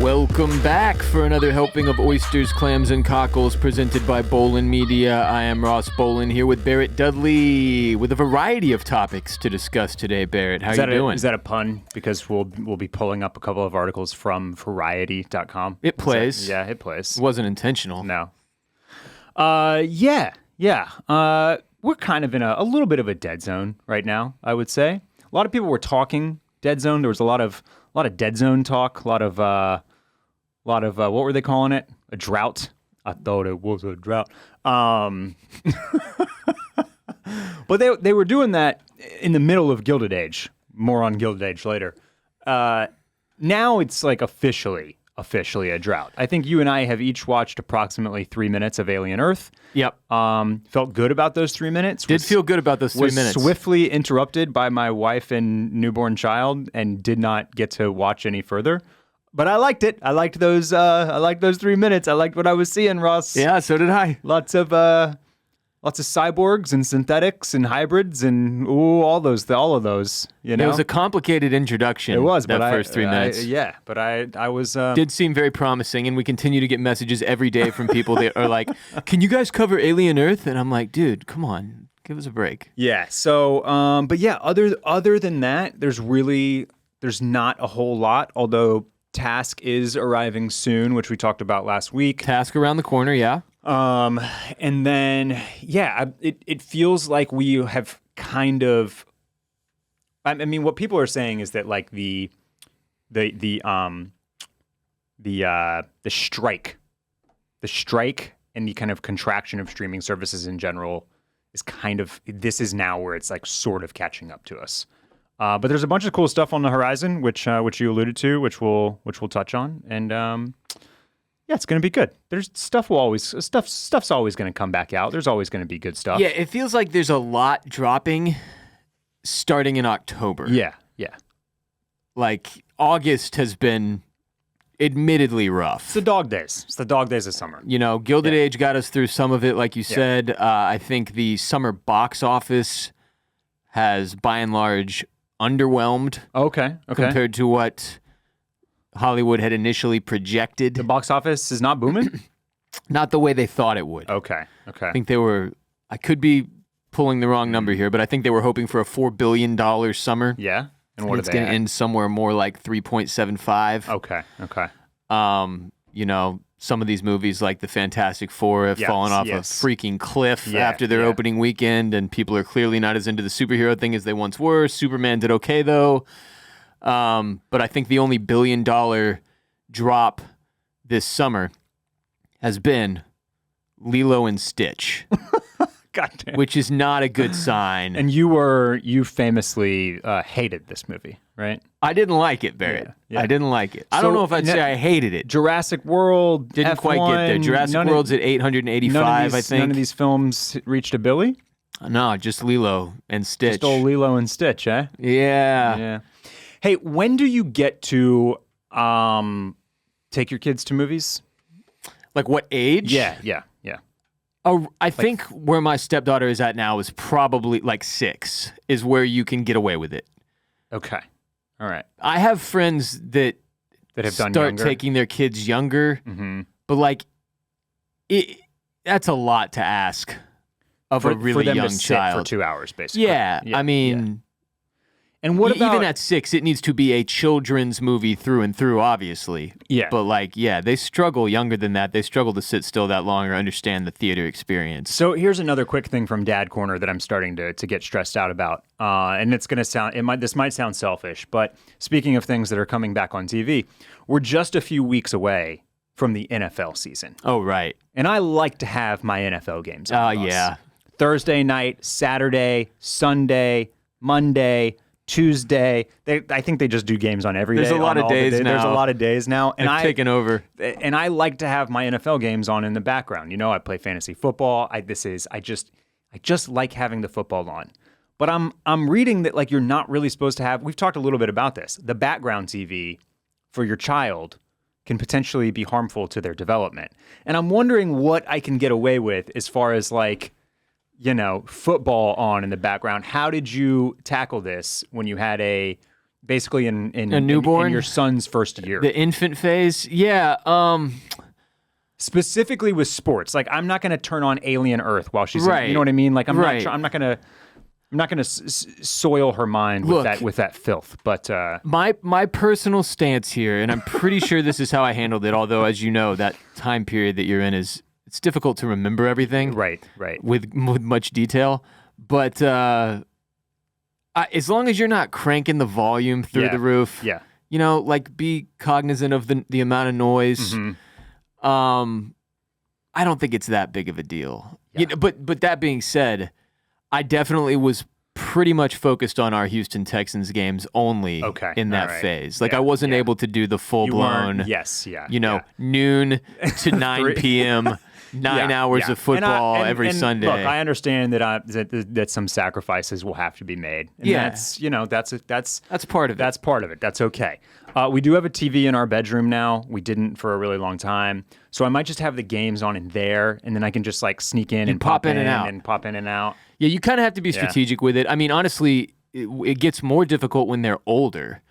Welcome back for another helping of oysters, clams, and cockles presented by Bolen Media. I am Ross Bolen here with Barrett Dudley with a variety of topics to discuss today. Barrett, how you doing? Is that a pun? Because we'll be pulling up a couple of articles from Variety.com. It plays. It plays. It wasn't intentional. No. Yeah. We're kind of in a little bit of a dead zone right now, I would say. A lot of people were talking dead zone. There was a lot of dead zone talk, a lot of what were they calling it? A drought. I thought it was a drought. But they were doing that in the middle of Gilded Age. More on Gilded Age later. Now it's like officially a drought. I think you and I have each watched approximately 3 minutes of Alien Earth. Yep. Felt good about those 3 minutes. Feel good about those 3 minutes. Was swiftly interrupted by my wife and newborn child and did not get to watch any further. But I liked it. I liked those 3 minutes. I liked what I was seeing, Ross. Yeah, so did I. Lots of cyborgs and synthetics and hybrids and all of those. You know, it was a complicated introduction. It was that first 3 minutes. But I was did seem very promising, and we continue to get messages every day from people that are like, "Can you guys cover Alien Earth?" And I'm like, "Dude, come on, give us a break." Yeah. So, but yeah, other than that, there's not a whole lot. Although Task is arriving soon, which we talked about last week. Task around the corner, yeah. And then, yeah, it feels like we have kind of, I mean, what people are saying is that like the strike and the kind of contraction of streaming services in general is this is now where it's like sort of catching up to us. But there's a bunch of cool stuff on the horizon, which you alluded to, which we'll touch on. And, yeah, it's going to be good. There's stuff's always going to come back out. There's always going to be good stuff. Yeah, it feels like there's a lot dropping starting in October. Yeah. Like August has been admittedly rough. It's the dog days. It's the dog days of summer. You know, Gilded Age got us through some of it, like you said. I think the summer box office has, by and large, underwhelmed. Okay. Compared to what Hollywood had initially projected. The box office is not booming? Not the way they thought it would. Okay. I think I could be pulling the wrong number here, but I think they were hoping for a $4 billion summer. Yeah? And what are it's going to end somewhere more like 3.75. Okay. You know, some of these movies like the Fantastic Four have fallen off a freaking cliff after their opening weekend, and people are clearly not as into the superhero thing as they once were. Superman did okay, though. But I think the only $1 billion drop this summer has been Lilo and Stitch. Goddamn. Which is not a good sign. And you famously hated this movie, right? I didn't like it, Barrett. Yeah. I didn't like it. I don't know if I'd say I hated it. Jurassic World didn't F1, quite get there. Jurassic World's at 885, I think. None of these films reached a Billy? No, just Lilo and Stitch. Just old Lilo and Stitch, eh? Yeah. Hey, when do you get to take your kids to movies? Like what age? Yeah. Oh, I think where my stepdaughter is at now is probably like 6 is where you can get away with it. Okay. All right. I have friends that have done start younger. taking their kids younger, but like that's a lot to ask of a really for them young to sit child for 2 hours, basically. Yeah, I mean, and what about even at 6? It needs to be a children's movie through and through, obviously. Yeah, but like, they struggle younger than that. They struggle to sit still that long or understand the theater experience. So here's another quick thing from Dad Corner that I'm starting to get stressed out about, and it's going to sound this might sound selfish, but speaking of things that are coming back on TV, we're just a few weeks away from the NFL season. Oh, right. And I like to have my NFL games on. Yeah. Thursday night, Saturday, Sunday, Monday, Tuesday. I think they just do games on every day. There's a lot of days now. There's a lot of days now. And I've taken over. And I like to have my NFL games on in the background. You know, I play fantasy football. I just like having the football on. But I'm reading that like you're not really supposed to have, we've talked a little bit about this, the background TV for your child can potentially be harmful to their development. And I'm wondering what I can get away with as far as like, football on in the background. How did you tackle this when you had a basically in a newborn, in your son's first year, the infant phase. Yeah. Specifically with sports, like I'm not going to turn on Alien Earth while she's right. You know what I mean? Like I'm not going to soil her mind with that filth. But my personal stance here, and I'm pretty sure this is how I handled it. Although, as you know, that time period that you're in it's difficult to remember everything. Right. With much detail, but. As long as you're not cranking the volume through the roof, like be cognizant of the amount of noise. Mm-hmm. I don't think it's that big of a deal. Yeah. But that being said, I definitely was pretty much focused on our Houston Texans games only in that phase. Like I wasn't able to do the full blown, noon to 9 p.m. 9 hours of football every Sunday. Look, I understand that some sacrifices will have to be made. And that's part of it. That's part of it. That's okay. We do have a TV in our bedroom now. We didn't for a really long time. So I might just have the games on in there, and then I can just like sneak in and pop in and out. And pop in and out. Yeah, you kind of have to be strategic with it. I mean, honestly, it gets more difficult when they're older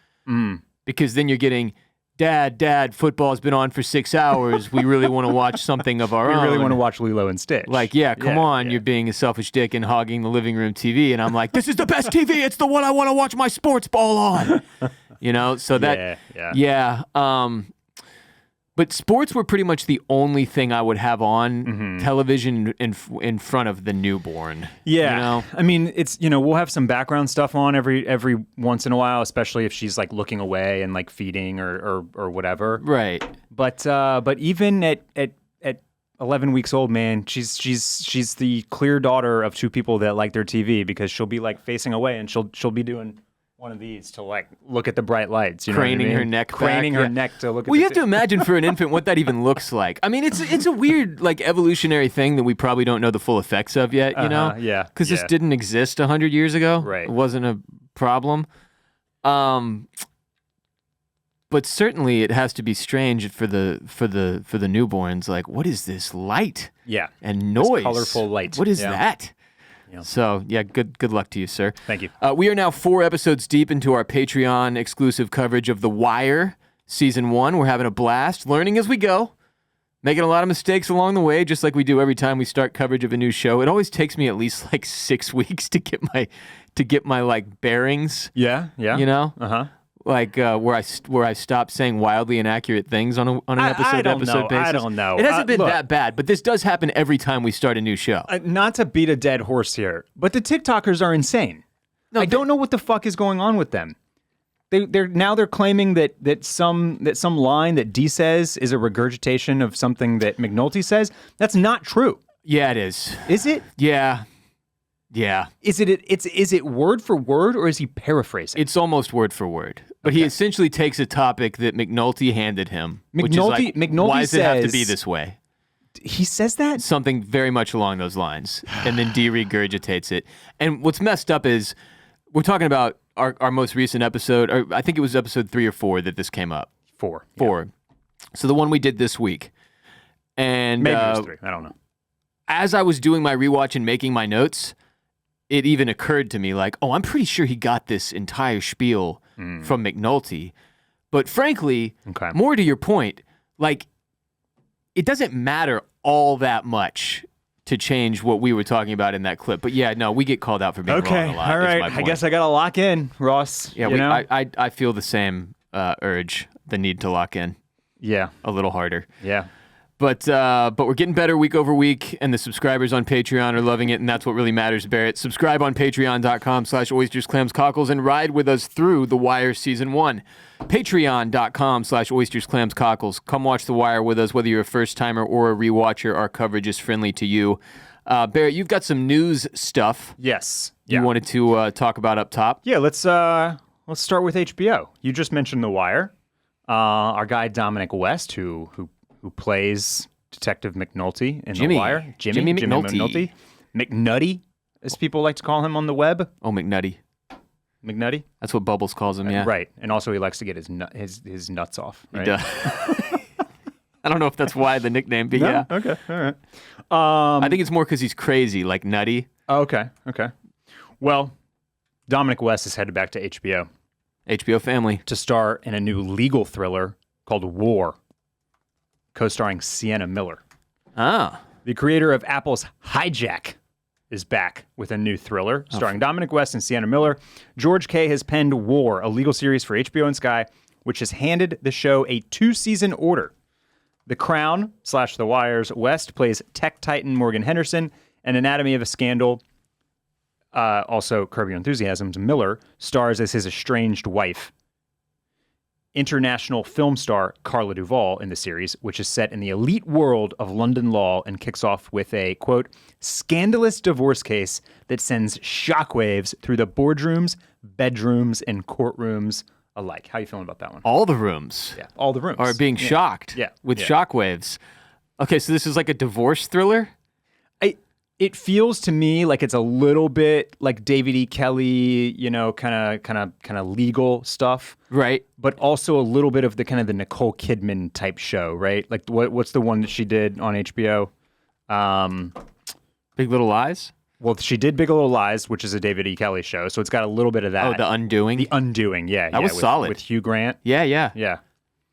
because then you're getting... Dad, football's been on for 6 hours. We really want to watch something of our own. We really want to watch Lilo and Stitch. Like, come on, you're being a selfish dick and hogging the living room TV. And I'm like, this is the best TV. It's the one I want to watch my sports ball on. So that, but sports were pretty much the only thing I would have on television in front of the newborn. Yeah. I mean, it's, we'll have some background stuff on every once in a while, especially if she's like looking away and like feeding or whatever. Right. But even at 11 weeks old, man, she's the clear daughter of two people that like their TV because she'll be like facing away and she'll be doing one of these to like look at the bright lights, craning her neck back. Her neck to look at you have to imagine for an infant what that even looks like. I mean, it's a weird like evolutionary thing that we probably don't know the full effects of yet, because this didn't exist 100 years ago. Right. It wasn't a problem. But certainly it has to be strange for the newborns. Like, what is this light? Yeah. And noise. This colorful light. What is that? So, good luck to you, sir. Thank you. We are now 4 episodes deep into our Patreon exclusive coverage of The Wire Season 1. We're having a blast, learning as we go, making a lot of mistakes along the way, just like we do every time we start coverage of a new show. It always takes me at least like 6 weeks to get my like bearings. Yeah. Uh-huh. Like where I stopped saying wildly inaccurate things on an episode basis. I don't know. It hasn't been that bad, but this does happen every time we start a new show. Not to beat a dead horse here, but the TikTokers are insane. No, I don't know what the fuck is going on with them. They're claiming that some line that D says is a regurgitation of something that McNulty says. That's not true. Yeah, it is. Is it? Yeah. Yeah. Is it word for word or is he paraphrasing? It's almost word for word. But he essentially takes a topic that McNulty handed him. McNulty why does it have to be this way? He says that? Something very much along those lines. And then D regurgitates it. And what's messed up is we're talking about our most recent episode, or I think it was episode 3 or 4 that this came up. 4. So the one we did this week. And maybe it was 3. I don't know. As I was doing my rewatch and making my notes, it even occurred to me like, I'm pretty sure he got this entire spiel from McNulty. But frankly, more to your point, like, it doesn't matter all that much to change what we were talking about in that clip. But yeah, no, we get called out for being wrong a lot. All right, I guess I got to lock in, Ross. Yeah, I feel the same urge, the need to lock in. Yeah. A little harder. Yeah. But we're getting better week over week, and the subscribers on Patreon are loving it, and that's what really matters, Barrett. Subscribe on patreon.com/oysters, clams, cockles, and ride with us through The Wire Season 1. Patreon.com/oysters, clams, cockles. Come watch The Wire with us, whether you're a first-timer or a rewatcher. Our coverage is friendly to you. Barrett, you've got some news stuff. Yes. You wanted to talk about up top. Yeah, let's start with HBO. You just mentioned The Wire. Our guy Dominic West, who plays Detective McNulty in The Wire. Jimmy McNulty. McNutty, as people like to call him on the web. Oh, McNutty. McNutty? That's what Bubbles calls him, yeah. Right. And also he likes to get his nuts off. Right? He does. I don't know if that's why the nickname, but yeah. Okay, all right. I think it's more because he's crazy, like Nutty. Oh, okay. Well, Dominic West is headed back to HBO. HBO family. to star in a new legal thriller called War, co-starring Sienna Miller. Ah. The creator of Apple's Hijack is back with a new thriller starring Dominic West and Sienna Miller. George Kay has penned War, a legal series for HBO and Sky, which has handed the show a 2-season order. The Crown / The Wire's West plays tech titan Morgan Henderson, and Anatomy of a Scandal, also Curb Your Enthusiasm's Miller, stars as his estranged wife. International film star Carla Duvall in the series, which is set in the elite world of London law and kicks off with a, quote, scandalous divorce case that sends shockwaves through the boardrooms, bedrooms, and courtrooms alike. How are you feeling about that one? All the rooms. Yeah, all the rooms. Are being shocked with shockwaves. Okay, so this is like a divorce thriller? It feels to me like it's a little bit like David E. Kelly, kind of legal stuff, right? But also a little bit of the kind of the Nicole Kidman type show, right? Like what's the one that she did on HBO? Big Little Lies. Well, she did Big Little Lies, which is a David E. Kelly show, so it's got a little bit of that. Oh, The Undoing. The Undoing, yeah, that was solid with Hugh Grant. Yeah.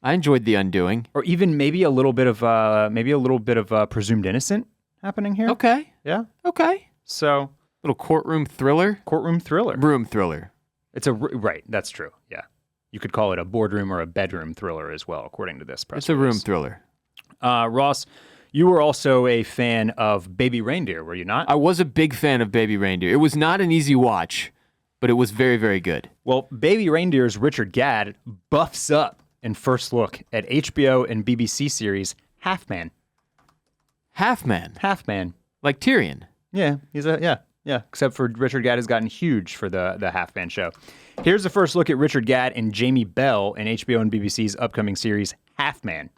I enjoyed The Undoing, or even maybe a little bit of Presumed Innocent happening here. Okay. Yeah. Okay. So little courtroom thriller. Room thriller. It's right. That's true. Yeah. You could call it a boardroom or a bedroom thriller as well, according to this press release. It's a room thriller. Ross, you were also a fan of Baby Reindeer, were you not? I was a big fan of Baby Reindeer. It was not an easy watch, but it was very, very good. Well, Baby Reindeer's Richard Gadd buffs up in first look at HBO and BBC series Half Man. Half Man? Like Tyrion? Yeah, yeah. Except for Richard Gadd has gotten huge for the Half Man show. Here's the first look at Richard Gadd and Jamie Bell in HBO and BBC's upcoming series Half Man.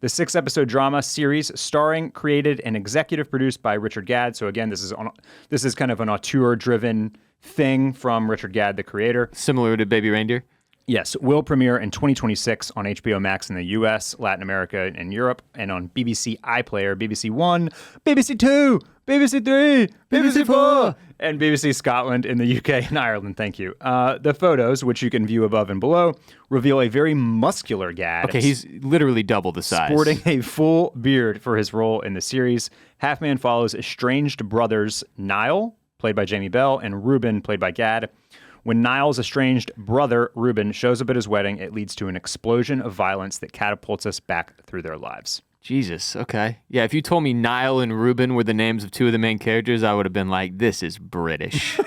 The 6-episode drama series, starring, created, and executive produced by Richard Gadd. So again, this is kind of an auteur-driven thing from Richard Gadd, the creator. Similar to Baby Reindeer? Yes, will premiere in 2026 on HBO Max in the US, Latin America, and Europe, and on BBC iPlayer, BBC One, BBC Two, BBC Three, BBC Four, and BBC Scotland in the UK and Ireland. Thank you. The photos, which you can view above and below, reveal a very muscular Gadd. Okay, he's literally double the size. Sporting a full beard for his role in the series. Half Man follows estranged brothers Niall, played by Jamie Bell, and Ruben, played by Gadd. When Niall's estranged brother, Ruben, shows up at his wedding, it leads to an explosion of violence that catapults us back through their lives. Jesus, okay. Yeah, if you told me Niall and Ruben were the names of two of the main characters, I would have been like, this is British.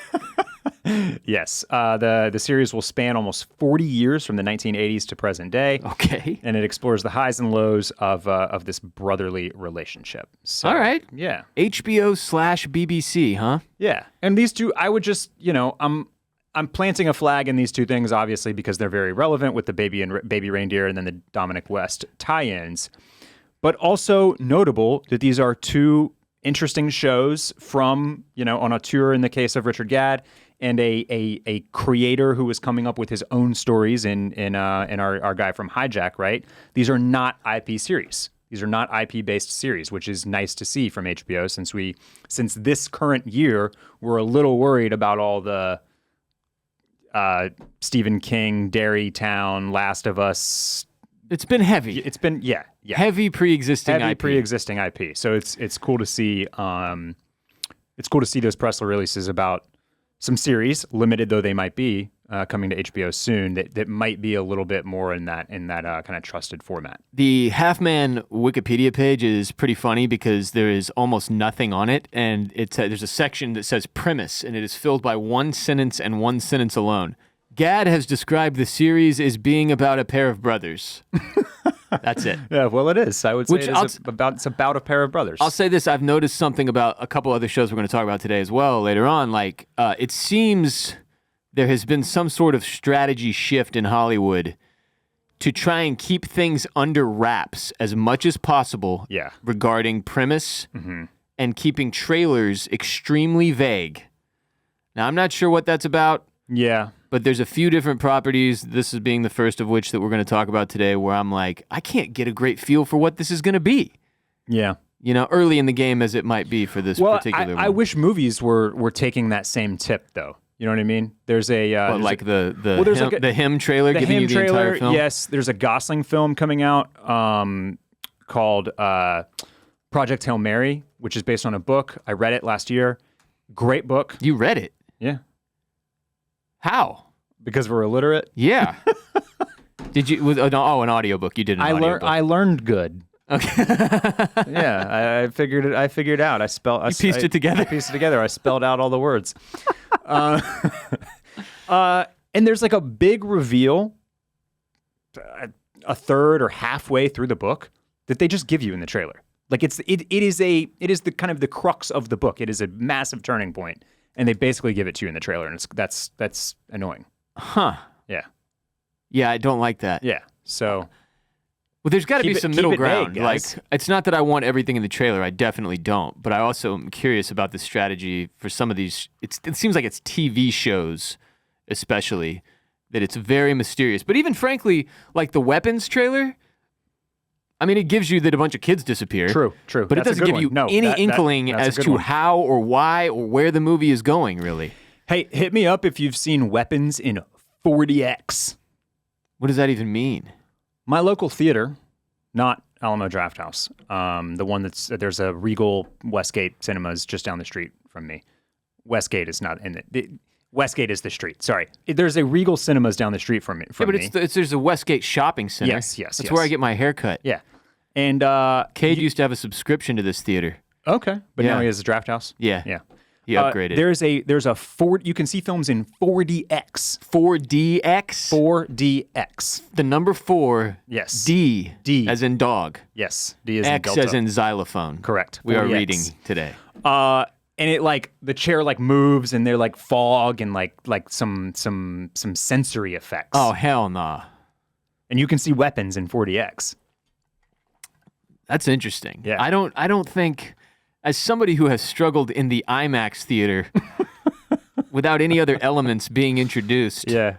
Yes. The series will span almost 40 years from the 1980s to present day. Okay. And it explores the highs and lows of this brotherly relationship. So, all right. Yeah. HBO/BBC, huh? Yeah. And these two, I would just, I'm planting a flag in these two things, obviously, because they're very relevant with the Baby Reindeer and then the Dominic West tie-ins. But also notable that these are two interesting shows from, on a tour in the case of Richard Gadd, and a creator who was coming up with his own stories in our guy from Hijack, right? These are not IP series. These are not IP-based series, which is nice to see from HBO since this current year, we're a little worried about all the Stephen King, Dairy Town, Last of Us. It's been heavy. It's been heavy pre-existing IP. So it's cool to see. It's cool to see those press releases about some series, limited though they might be, coming to HBO soon. That might be a little bit more in that kind of trusted format. The Half Man Wikipedia page is pretty funny because there is almost nothing on it, and there's a section that says premise, and it is filled by one sentence and one sentence alone. Gadd has described the series as being about a pair of brothers. That's it. Yeah, well, it is. I would say it's about a pair of brothers. I'll say this. I've noticed something about a couple other shows we're going to talk about today as well later on. Like, it seems there has been some sort of strategy shift in Hollywood to try and keep things under wraps as much as possible regarding premise and keeping trailers extremely vague. Now, I'm not sure what that's about. Yeah. But there's a few different properties, this is being the first of which that we're going to talk about today, where I'm like, I can't get a great feel for what this is going to be. Yeah. Early in the game as it might be for this particular one. I wish movies were taking that same tip, though. You know what I mean? There's a like the hymn trailer giving you the entire film. Yes, there's a Gosling film coming out called Project Hail Mary, which is based on a book. I read it last year. Great book. You read it? Yeah. How? Because we're illiterate. Yeah. Did you? An audiobook. You did an audiobook. I learned good. Okay. Yeah, I figured it. I figured out. I pieced it together. I pieced it together. I spelled out all the words. And there's like a big reveal, a third or halfway through the book that they just give you in the trailer. Like it is the kind of the crux of the book. It is a massive turning point, and they basically give it to you in the trailer, and that's annoying. Huh. Yeah. Yeah, I don't like that. Yeah. So. Well, there's got to be some middle ground. Vague, like, it's not that I want everything in the trailer. I definitely don't. But I also am curious about the strategy for some of these. It seems like it's TV shows, especially, that it's very mysterious. But even frankly, like the Weapons trailer, I mean, it gives you that a bunch of kids disappear. True. But it doesn't give you any inkling as to how or why or where the movie is going, really. Hey, hit me up if you've seen Weapons in 4DX. What does that even mean? My local theater, not Alamo Drafthouse, the one there's a Regal Westgate Cinemas just down the street from me. Westgate is not in it. Westgate is the street. Sorry, there's a Regal Cinemas down the street from me. There's a Westgate shopping center. Yes. That's where I get my haircut. Yeah, and Kade used to have a subscription to this theater. Okay, but now he has a Drafthouse. Yeah. He upgraded. There's a you can see films in 4DX. 4DX? 4DX. The number 4. Yes. D. As in dog. Yes. D as in X Delta. as in xylophone. Correct. We are reading today. And it the chair moves and they're fog and some sensory effects. Oh, hell nah. And you can see weapons in 4DX. That's interesting. Yeah. I don't think, as somebody who has struggled in the IMAX theater without any other elements being introduced. Yeah.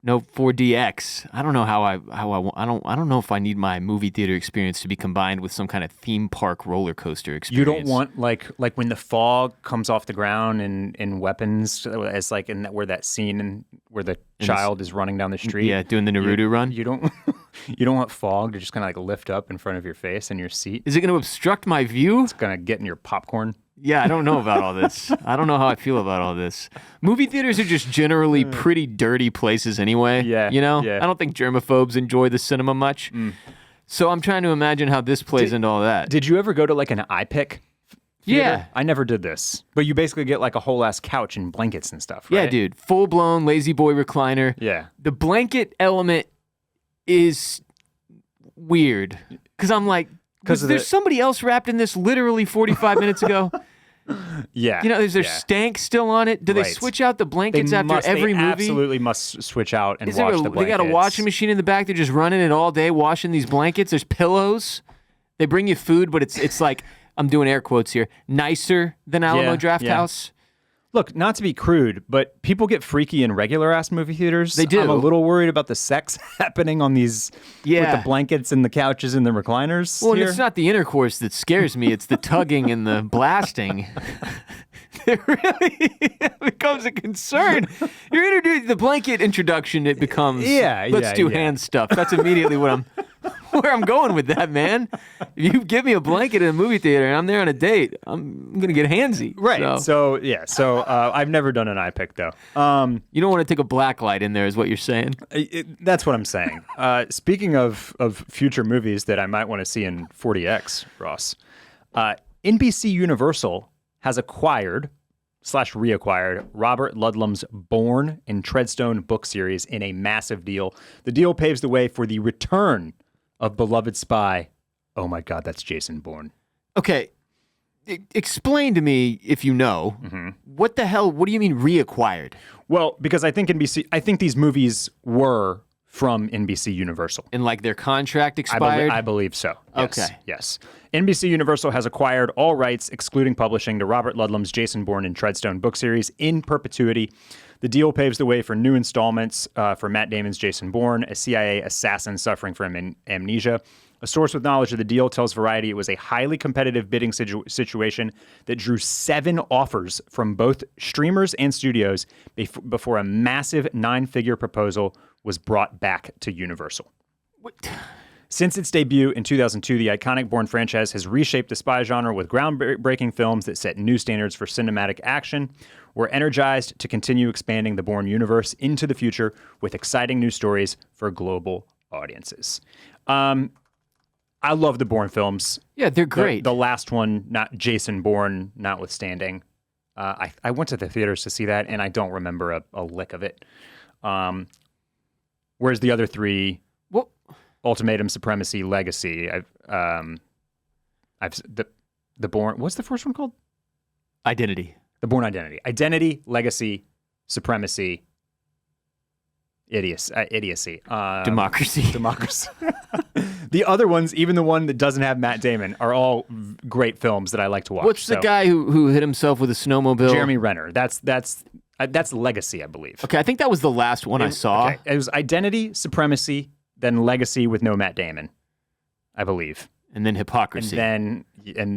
No 4DX. I don't know I don't know if I need my movie theater experience to be combined with some kind of theme park roller coaster experience. You don't want like when the fog comes off the ground in Weapons, as in where that scene where the child is running down the street. Yeah, doing the Naruto run. You don't you don't want fog to just kind of lift up in front of your face and your seat. Is it going to obstruct my view? It's going to get in your popcorn. Yeah, I don't know about all this. I don't know how I feel about all this. Movie theaters are just generally pretty dirty places anyway. Yeah. You know? Yeah. I don't think germaphobes enjoy the cinema much. So I'm trying to imagine how this plays into all that. Did you ever go to an iPic? Yeah. I never did this. But you basically get a whole ass couch and blankets and stuff, right? Yeah, dude. Full blown lazy boy recliner. Yeah. The blanket element is weird. Because I'm like, because there's somebody else wrapped in this literally 45 minutes ago. Yeah. You know, is there stank still on it? Do they switch out the blankets after every movie? They absolutely must switch out and wash the blankets. They got a washing machine in the back. They're just running it all day, washing these blankets. There's pillows. They bring you food, but it's like, I'm doing air quotes here, nicer than Alamo Drafthouse. Look, not to be crude, but people get freaky in regular-ass movie theaters. They do. I'm a little worried about the sex happening on these, with the blankets and the couches and the recliners. Well, here. And it's not the intercourse that scares me. It's the tugging and the blasting. It really becomes a concern. You're introduced the blanket introduction. It becomes let's do hand stuff. That's immediately where I'm going with that, man. If you give me a blanket in a movie theater and I'm there on a date, I'm gonna get handsy. Right. So I've never done an iPic though. You don't want to take a black light in there, is what you're saying. That's what I'm saying. Speaking of future movies that I might want to see in 4DX, Ross, NBC Universal has acquired/reacquired Robert Ludlum's Bourne and Treadstone book series in a massive deal. The deal paves the way for the return of beloved spy. Oh my God, that's Jason Bourne. Okay, explain to me, if you know, what do you mean reacquired? Well, because I think these movies were from NBC Universal. And like their contract expired? I believe so. Yes, okay. Yes. NBC Universal has acquired all rights, excluding publishing, to Robert Ludlum's Jason Bourne and Treadstone book series in perpetuity. The deal paves the way for new installments for Matt Damon's Jason Bourne, a CIA assassin suffering from amnesia. A source with knowledge of the deal tells Variety it was a highly competitive bidding situation that drew 7 offers from both streamers and studios before a massive 9-figure proposal was brought back to Universal. What? Since its debut in 2002, the iconic Bourne franchise has reshaped the spy genre with groundbreaking films that set new standards for cinematic action. We're energized to continue expanding the Bourne universe into the future with exciting new stories for global audiences. I love the Bourne films. Yeah, they're great. The last one, not Jason Bourne, notwithstanding. I went to the theaters to see that, and I don't remember a lick of it. Whereas the other 3, Ultimatum, Supremacy, Legacy, the Bourne. What's the first one called? Identity. The Bourne Identity. Identity, Legacy, Supremacy, idiocy. Democracy. The other ones, even the one that doesn't have Matt Damon, are all great films that I like to watch. What's the guy who hit himself with a snowmobile? Jeremy Renner. That's Legacy, I believe. Okay, I think that was the last one I saw. Okay. It was Identity, Supremacy, then Legacy with no Matt Damon, I believe. And then Hypocrisy. And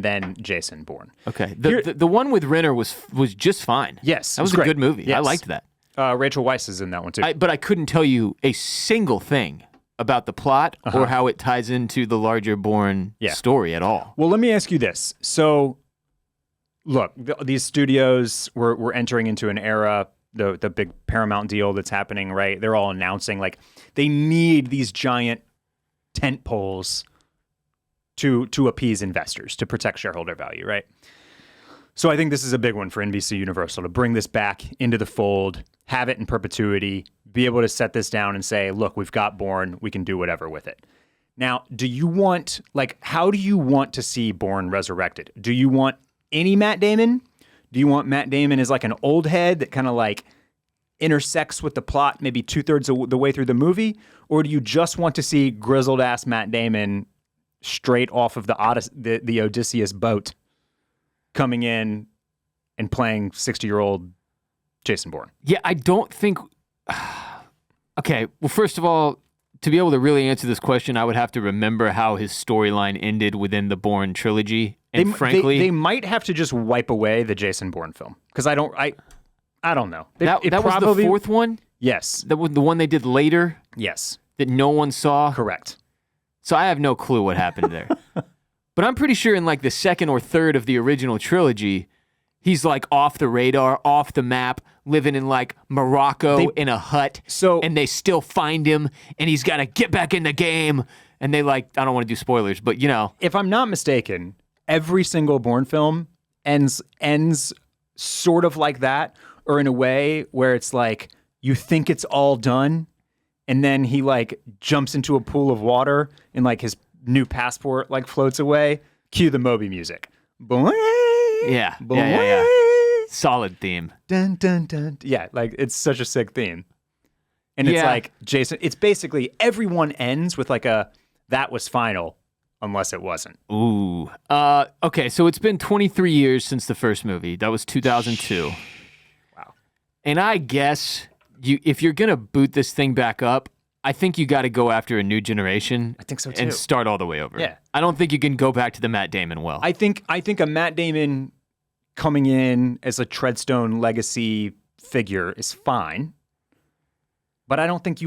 then Jason Bourne. Okay. The one with Renner was just fine. Yes. That was a good movie. Yes. I liked that. Rachel Weisz is in that one too. But I couldn't tell you a single thing about the plot or how it ties into the larger Bourne story at all. Well, let me ask you this. So, look, these studios, we're entering into an era, the big Paramount deal that's happening, right? They're all announcing, like, they need these giant tent poles to appease investors, to protect shareholder value, right? So I think this is a big one for NBC Universal, to bring this back into the fold, have it in perpetuity, be able to set this down and say, look, we've got Bourne, we can do whatever with it. Now, how do you want to see Bourne resurrected? Do you want any Matt Damon? Do you want Matt Damon as like an old head that kind of like intersects with the plot maybe 2/3 of the way through the movie? Or do you just want to see grizzled ass Matt Damon straight off of the Odysseus boat coming in and playing 60-year-old Jason Bourne? Yeah, I don't think... Okay, well, first of all, to be able to really answer this question, I would have to remember how his storyline ended within the Bourne trilogy. And frankly... They might have to just wipe away the Jason Bourne film. Because I don't know. That was the 4th one? Yes. That was the one they did later? Yes. That no one saw? Correct. So I have no clue what happened there. But I'm pretty sure in like the 2nd or 3rd of the original trilogy, he's like off the radar, off the map, living in like Morocco in a hut. And they still find him, and he's got to get back in the game. And they I don't want to do spoilers, but you know. If I'm not mistaken, every single Bourne film ends sort of like that, or in a way where it's like you think it's all done, and then he like jumps into a pool of water and like his new passport like floats away. Cue the Moby music. Boing, yeah. boing. Yeah. Solid theme. Dun, dun, dun. Yeah, like it's such a sick theme. And it's like Jason, it's basically everyone ends with like that was final, unless it wasn't. Ooh. Okay, so it's been 23 years since the first movie. That was 2002. Wow. And I guess if you're going to boot this thing back up, I think you got to go after a new generation. I think so too. And start all the way over. Yeah. I don't think you can go back to the Matt Damon well. I think a Matt Damon coming in as a Treadstone legacy figure is fine. But I don't think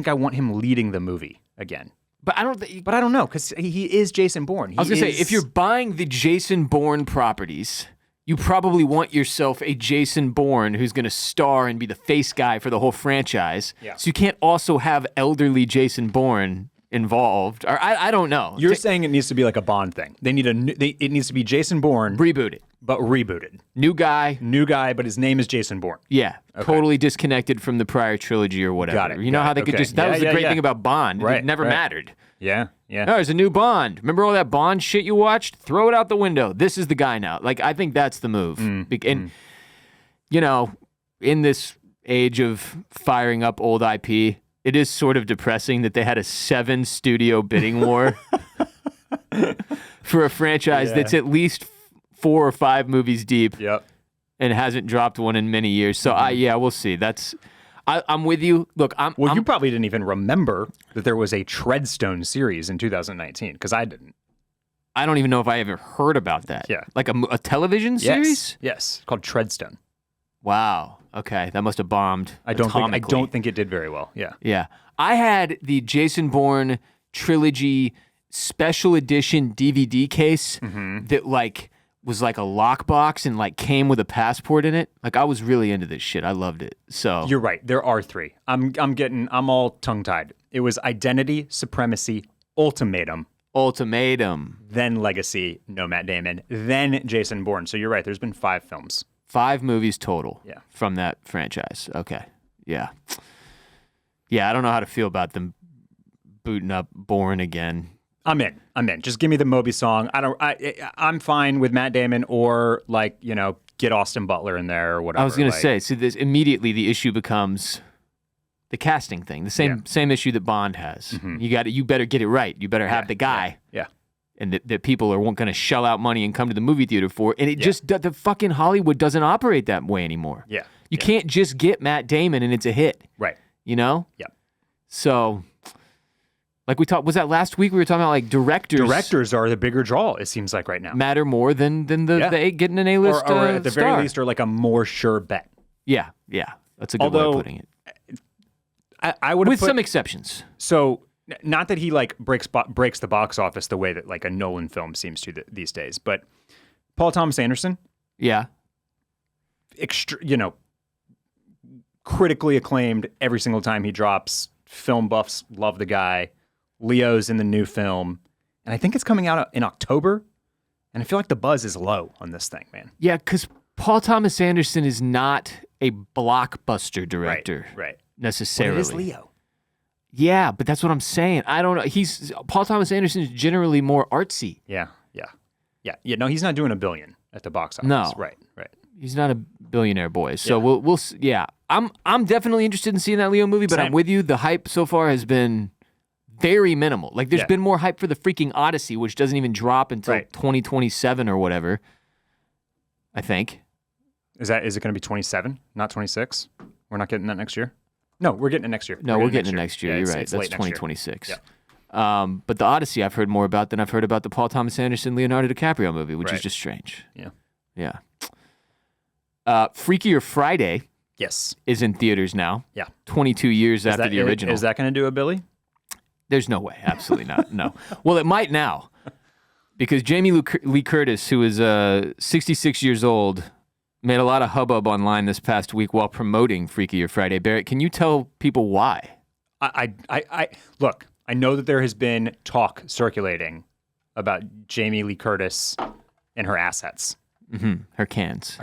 I want him leading the movie again. But I don't know, because he is Jason Bourne. I was going to say, if you're buying the Jason Bourne properties, you probably want yourself a Jason Bourne who's going to star and be the face guy for the whole franchise. Yeah. So you can't also have elderly Jason Bourne involved. Or I don't know. You're saying it needs to be like a Bond thing. It needs to be Jason Bourne. Rebooted. But rebooted. New guy, but his name is Jason Bourne. Yeah. Okay. Totally disconnected from the prior trilogy or whatever. Got it. You know how they could just... That was the great thing about Bond. Right, it never mattered. Yeah. Oh, there's a new Bond. Remember all that Bond shit you watched? Throw it out the window. This is the guy now. Like, I think that's the move. You know, in this age of firing up old IP, it is sort of depressing that they had a 7-studio bidding war for a franchise that's at least 4 or 5 movies deep and hasn't dropped one in many years. So, we'll see. I'm with you. Look, you probably didn't even remember that there was a Treadstone series in 2019, because I didn't. I don't even know if I ever heard about that. Yeah. Like a television series? Yes. It's called Treadstone. Wow. Okay. That must have bombed. I don't think it did very well. Yeah. Yeah. I had the Jason Bourne trilogy special edition DVD case that was like a lockbox and like came with a passport in it. Like, I was really into this shit. I loved it. So you're right. There are 3. I'm all tongue tied. It was Identity, Supremacy, Ultimatum, then Legacy, no Matt Damon, then Jason Bourne. So you're right. There's been 5 films. 5 movies total from that franchise. Okay. Yeah. Yeah, I don't know how to feel about them booting up Bourne again. I'm in. Just give me the Moby song. I'm fine with Matt Damon, or get Austin Butler in there or whatever. I was going to say, so this immediately the issue becomes the casting thing. The same issue that Bond has. You better get it right. You better have the guy. Yeah. And that people are going to shell out money and come to the movie theater for. And it just, the fucking Hollywood doesn't operate that way anymore. Yeah. You can't just get Matt Damon and it's a hit. Right. You know? Yeah. So, like we talked, was that last week we were talking about like directors? Directors are the bigger draw, it seems like right now. Matter more than the getting an A-list or at the star. very least, are like a more sure bet. Yeah. That's a good way of putting it. I would with some exceptions. So, not that he like breaks the box office the way that like a Nolan film seems to these days, but Paul Thomas Anderson, critically acclaimed every single time he drops. Film buffs love the guy. Leo's in the new film, and I think it's coming out in October. And I feel like the buzz is low on this thing, man. Yeah, because Paul Thomas Anderson is not a blockbuster director, right? Necessarily. But it is Leo. Yeah, but that's what I'm saying. I don't know. Paul Thomas Anderson is generally more artsy. Yeah. No, he's not doing $1 billion at the box office. No, right. He's not a billionaire boy. So we'll I'm definitely interested in seeing that Leo movie. But I'm with you. The hype so far has been very minimal. Like there's been more hype for the freaking Odyssey, which doesn't even drop until 2027 or whatever. I think. Is it going to be 27, not 26? We're not getting that next year? No, we're getting it next year. No, we're getting it next year. You're right. That's 2026. Yeah. But the Odyssey I've heard more about than I've heard about the Paul Thomas Anderson, Leonardo DiCaprio movie, which is just strange. Yeah. Freakier Friday is in theaters now. Yeah. 22 years after the original. Is that going to do a Billy? There's no way. Absolutely not. No. Well, it might now. Because Jamie Lee Curtis, who is 66 years old, made a lot of hubbub online this past week while promoting Freakier Friday. Barrett, can you tell people why? Look, I know that there has been talk circulating about Jamie Lee Curtis and her assets. Her cans.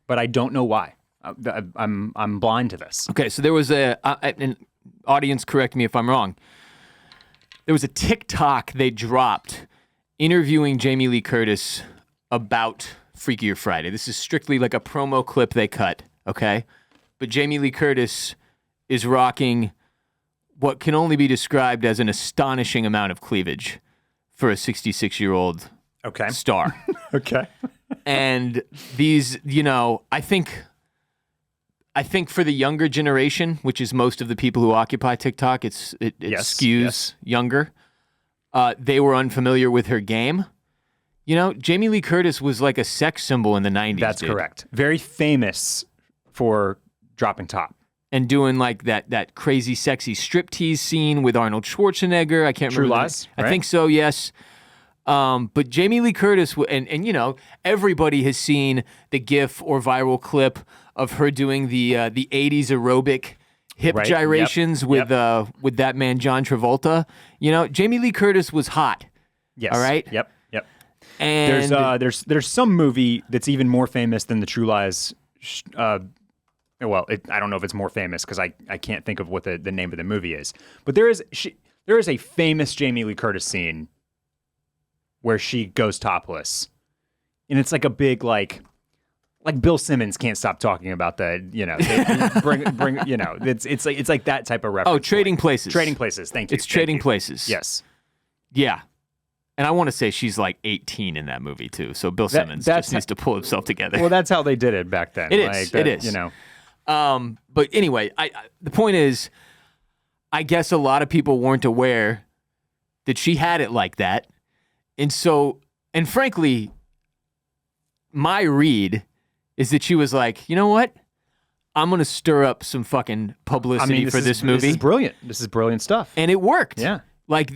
But I don't know why. I'm blind to this. Okay, so there was an audience, correct me if I'm wrong. There was a TikTok they dropped interviewing Jamie Lee Curtis about Freakier Friday. This is strictly like a promo clip they cut, okay? But Jamie Lee Curtis is rocking what can only be described as an astonishing amount of cleavage for a 66-year-old star. Okay. And these, I think for the younger generation, which is most of the people who occupy TikTok, it skews younger. They were unfamiliar with her game. Jamie Lee Curtis was like a sex symbol in the 90s. That's correct. Very famous for dropping top. And doing like that crazy sexy striptease scene with Arnold Schwarzenegger. I can't remember. True Lies, right? I think so, yes. But Jamie Lee Curtis, and everybody has seen the GIF or viral clip of her doing the 80s aerobic hip gyrations with that man John Travolta. Jamie Lee Curtis was hot. Yes. All right. Yep. And there's some movie that's even more famous than the True Lies. I don't know if it's more famous because I can't think of what the name of the movie is. But there is a famous Jamie Lee Curtis scene where she goes topless, and it's like a big like like Bill Simmons can't stop talking about the, bring, it's like that type of reference. Oh, Trading Places. Trading Places. Thank you. It's Trading Places. Yes. Yeah. And I want to say she's like 18 in that movie too. So Bill Simmons just needs to pull himself together. Well, that's how they did it back then. It is. But anyway, the point is, I guess a lot of people weren't aware that she had it like that. And frankly, my read is that she was like, you know what? I'm going to stir up some fucking publicity for this movie. This is brilliant. This is brilliant stuff. And it worked. Yeah. Like,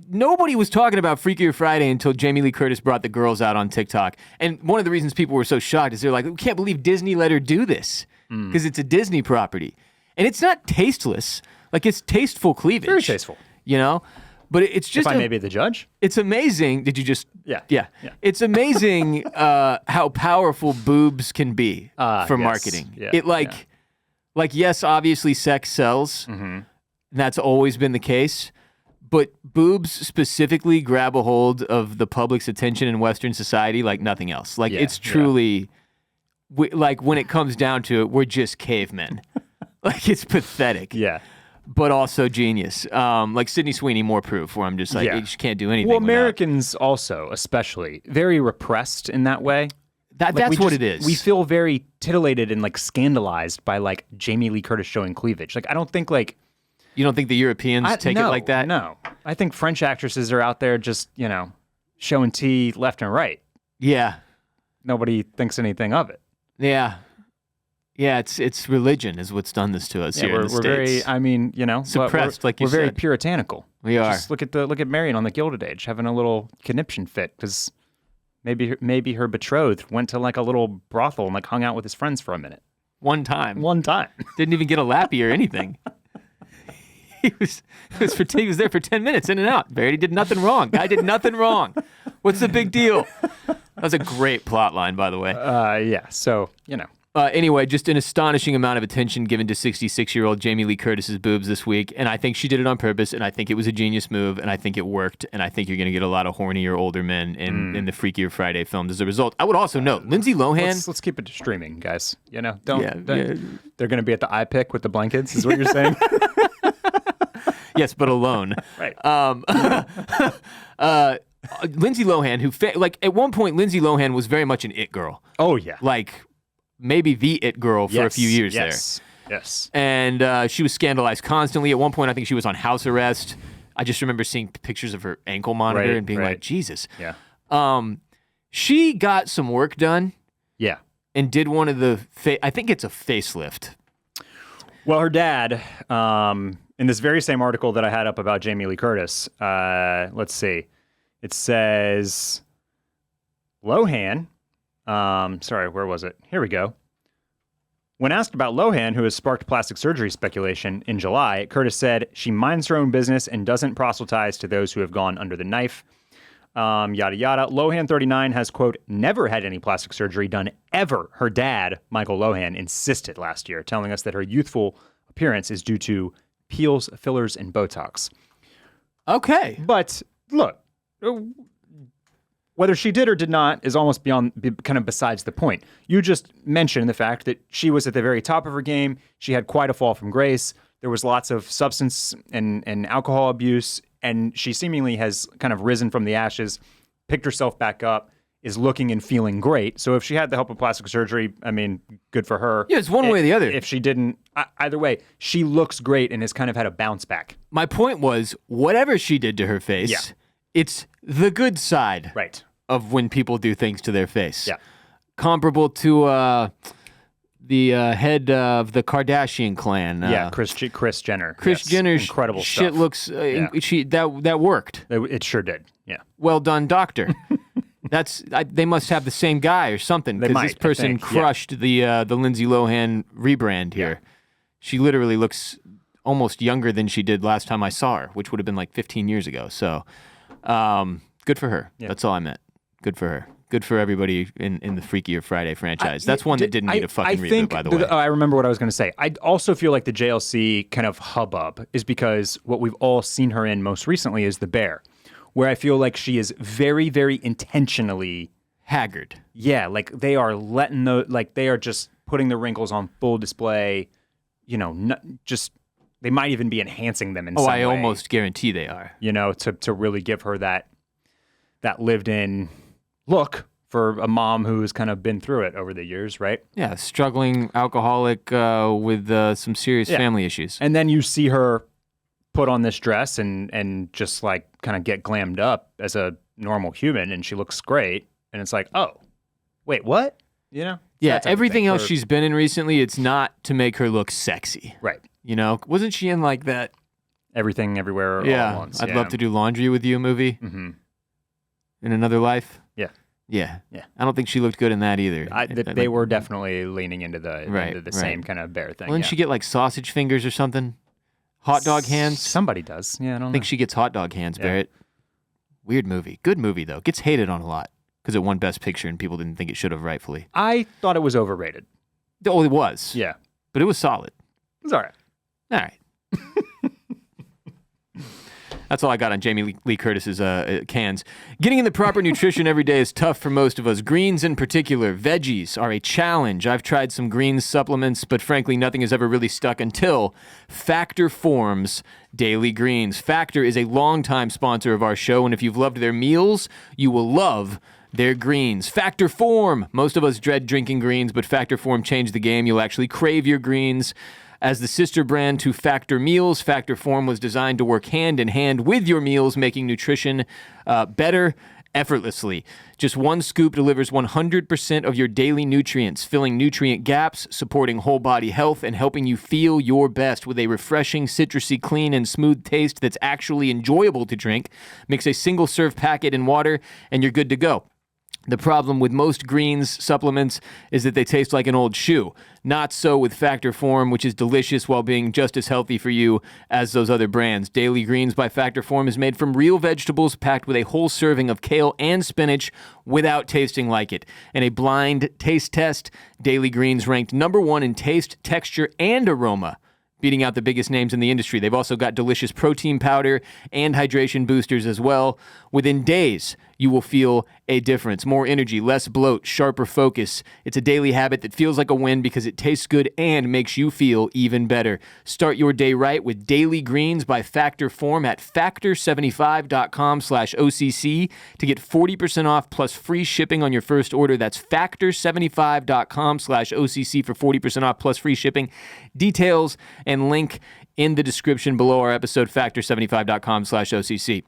nobody was talking about Freakier Friday until Jamie Lee Curtis brought the girls out on TikTok. And one of the reasons people were so shocked is they're like, we can't believe Disney let her do this because it's a Disney property. And it's not tasteless. Like, it's tasteful cleavage. Very tasteful. But it's just... If I may be the judge? It's amazing. Did you just... Yeah. It's amazing how powerful boobs can be for marketing. Yeah. Yes, obviously sex sells. Mm-hmm. That's always been the case. But boobs specifically grab a hold of the public's attention in Western society like nothing else. Like, it's truly... like, when it comes down to it, we're just cavemen. Like, it's pathetic. Yeah. But also genius. Like Sydney Sweeney, more proof, where I'm just like, you just can't do anything. Well, Americans also, especially, very repressed in that way. That's what it is. We feel very titillated and like scandalized by like Jamie Lee Curtis showing cleavage. Like, I don't think like... You don't think the Europeans take it like that? No. I think French actresses are out there just, showing tea left and right. Yeah. Nobody thinks anything of it. Yeah. Yeah, it's religion is what's done this to us here in the States. Very, suppressed, like you said. We're very puritanical. We are. Just look at Marion on the Gilded Age having a little conniption fit because maybe her betrothed went to like a little brothel and like hung out with his friends for a minute. One time. Didn't even get a lappy or anything. He was there for 10 minutes, in and out. Barry did nothing wrong. Guy did nothing wrong. What's the big deal? That was a great plot line, by the way. Yeah. So, Anyway, just an astonishing amount of attention given to 66-year-old Jamie Lee Curtis's boobs this week, and I think she did it on purpose, and I think it was a genius move, and I think it worked, and I think you're going to get a lot of hornier older men in the Freakier Friday films as a result. I would also note, Lindsay Lohan... Let's keep it to streaming, guys. They're going to be at the iPic with the blankets, is what you're saying? Yes, but alone. Right. Lindsay Lohan, who at one point, Lindsay Lohan was very much an it girl. Oh, yeah. Like... maybe the it girl for a few years there. Yes. And she was scandalized constantly. At one point, I think she was on house arrest. I just remember seeing pictures of her ankle monitor and being like, Jesus. Yeah. She got some work done. Yeah. And did one of I think it's a facelift. Well, her dad, in this very same article that I had up about Jamie Lee Curtis, let's see. It says Lohan... sorry, where was it? Here we go. When asked about Lohan, who has sparked plastic surgery speculation in July, Curtis said she minds her own business and doesn't proselytize to those who have gone under the knife. Yada, yada. Lohan, 39, has, quote, never had any plastic surgery done ever. Her dad, Michael Lohan, insisted last year, telling us that her youthful appearance is due to peels, fillers, and Botox. Okay. But, look... whether she did or did not is almost kind of besides the point. You just mentioned the fact that she was at the very top of her game. She had quite a fall from grace. There was lots of substance and alcohol abuse, and she seemingly has kind of risen from the ashes, picked herself back up, is looking and feeling great. So if she had the help of plastic surgery, I mean, good for her. Yeah, it's one way or the other. If she didn't, either way, she looks great and has kind of had a bounce back. My point was, whatever she did to her face, it's the good side of when people do things to their face. Yeah. Comparable to the head of the Kardashian clan. Kris Jenner. Kris Jenner's incredible shit stuff. Looks that worked. It sure did. Yeah. Well done, doctor. They must have the same guy or something, because this person crushed the Lindsay Lohan rebrand here. Yeah. She literally looks almost younger than she did last time I saw her, which would have been like 15 years ago. So, good for her. Yeah. That's all I meant. Good for her. Good for everybody in the Freakier Friday franchise. That's one that didn't need a fucking reboot, by the way. I remember what I was going to say. I also feel like the JLC kind of hubbub is because what we've all seen her in most recently is The Bear, where I feel like she is very, very intentionally haggard. Yeah, like they are they are just putting the wrinkles on full display. You know, they might even be enhancing them in some way. I almost guarantee they are. You know, to really give her that lived-in look for a mom who's kind of been through it over the years, right? Yeah, struggling alcoholic with some serious family issues. And then you see her put on this dress and just like kind of get glammed up as a normal human, and she looks great. And it's like, oh, wait, what? You know? Yeah, everything else she's been in recently, it's not to make her look sexy. Right. You know? Wasn't she in like that? Everything, Everywhere, All at Once. I'd love to do laundry with you movie. Mm-hmm. In another life. Yeah. Yeah. I don't think she looked good in that either. They were definitely leaning into the same kind of bear thing. Didn't she get like sausage fingers or something? Hot dog hands? Somebody does. Yeah, I don't know. I think she gets hot dog hands, Barrett. Weird movie. Good movie, though. Gets hated on a lot because it won Best Picture and people didn't think it should have rightfully. I thought it was overrated. Oh, it was. Yeah. But it was solid. It was all right. All right. That's all I got on Jamie Lee Curtis's cans. Getting in the proper nutrition every day is tough for most of us. Greens in particular, veggies are a challenge. I've tried some greens supplements, but frankly, nothing has ever really stuck until Factor Forms Daily Greens. Factor is a longtime sponsor of our show, and if you've loved their meals, you will love their greens. Factor Form. Most of us dread drinking greens, but Factor Form changed the game. You'll actually crave your greens. As the sister brand to Factor Meals, Factor Form was designed to work hand in hand with your meals, making nutrition better effortlessly. Just one scoop delivers 100% of your daily nutrients, filling nutrient gaps, supporting whole body health, and helping you feel your best with a refreshing, citrusy, clean, and smooth taste that's actually enjoyable to drink. Mix a single serve packet in water, and you're good to go. The problem with most greens supplements is that they taste like an old shoe. Not so with Factor Form, which is delicious while being just as healthy for you as those other brands. Daily Greens by Factor Form is made from real vegetables packed with a whole serving of kale and spinach without tasting like it. In a blind taste test, Daily Greens ranked #1 in taste, texture, and aroma, beating out the biggest names in the industry. They've also got delicious protein powder and hydration boosters as well. Within days, you will feel a difference. More energy, less bloat, sharper focus. It's a daily habit that feels like a win because it tastes good and makes you feel even better. Start your day right with Daily Greens by Factor Form at factor75.com/OCC to get 40% off plus free shipping on your first order. That's factor75.com/OCC for 40% off plus free shipping. Details and link in the description below our episode, factor75.com/OCC.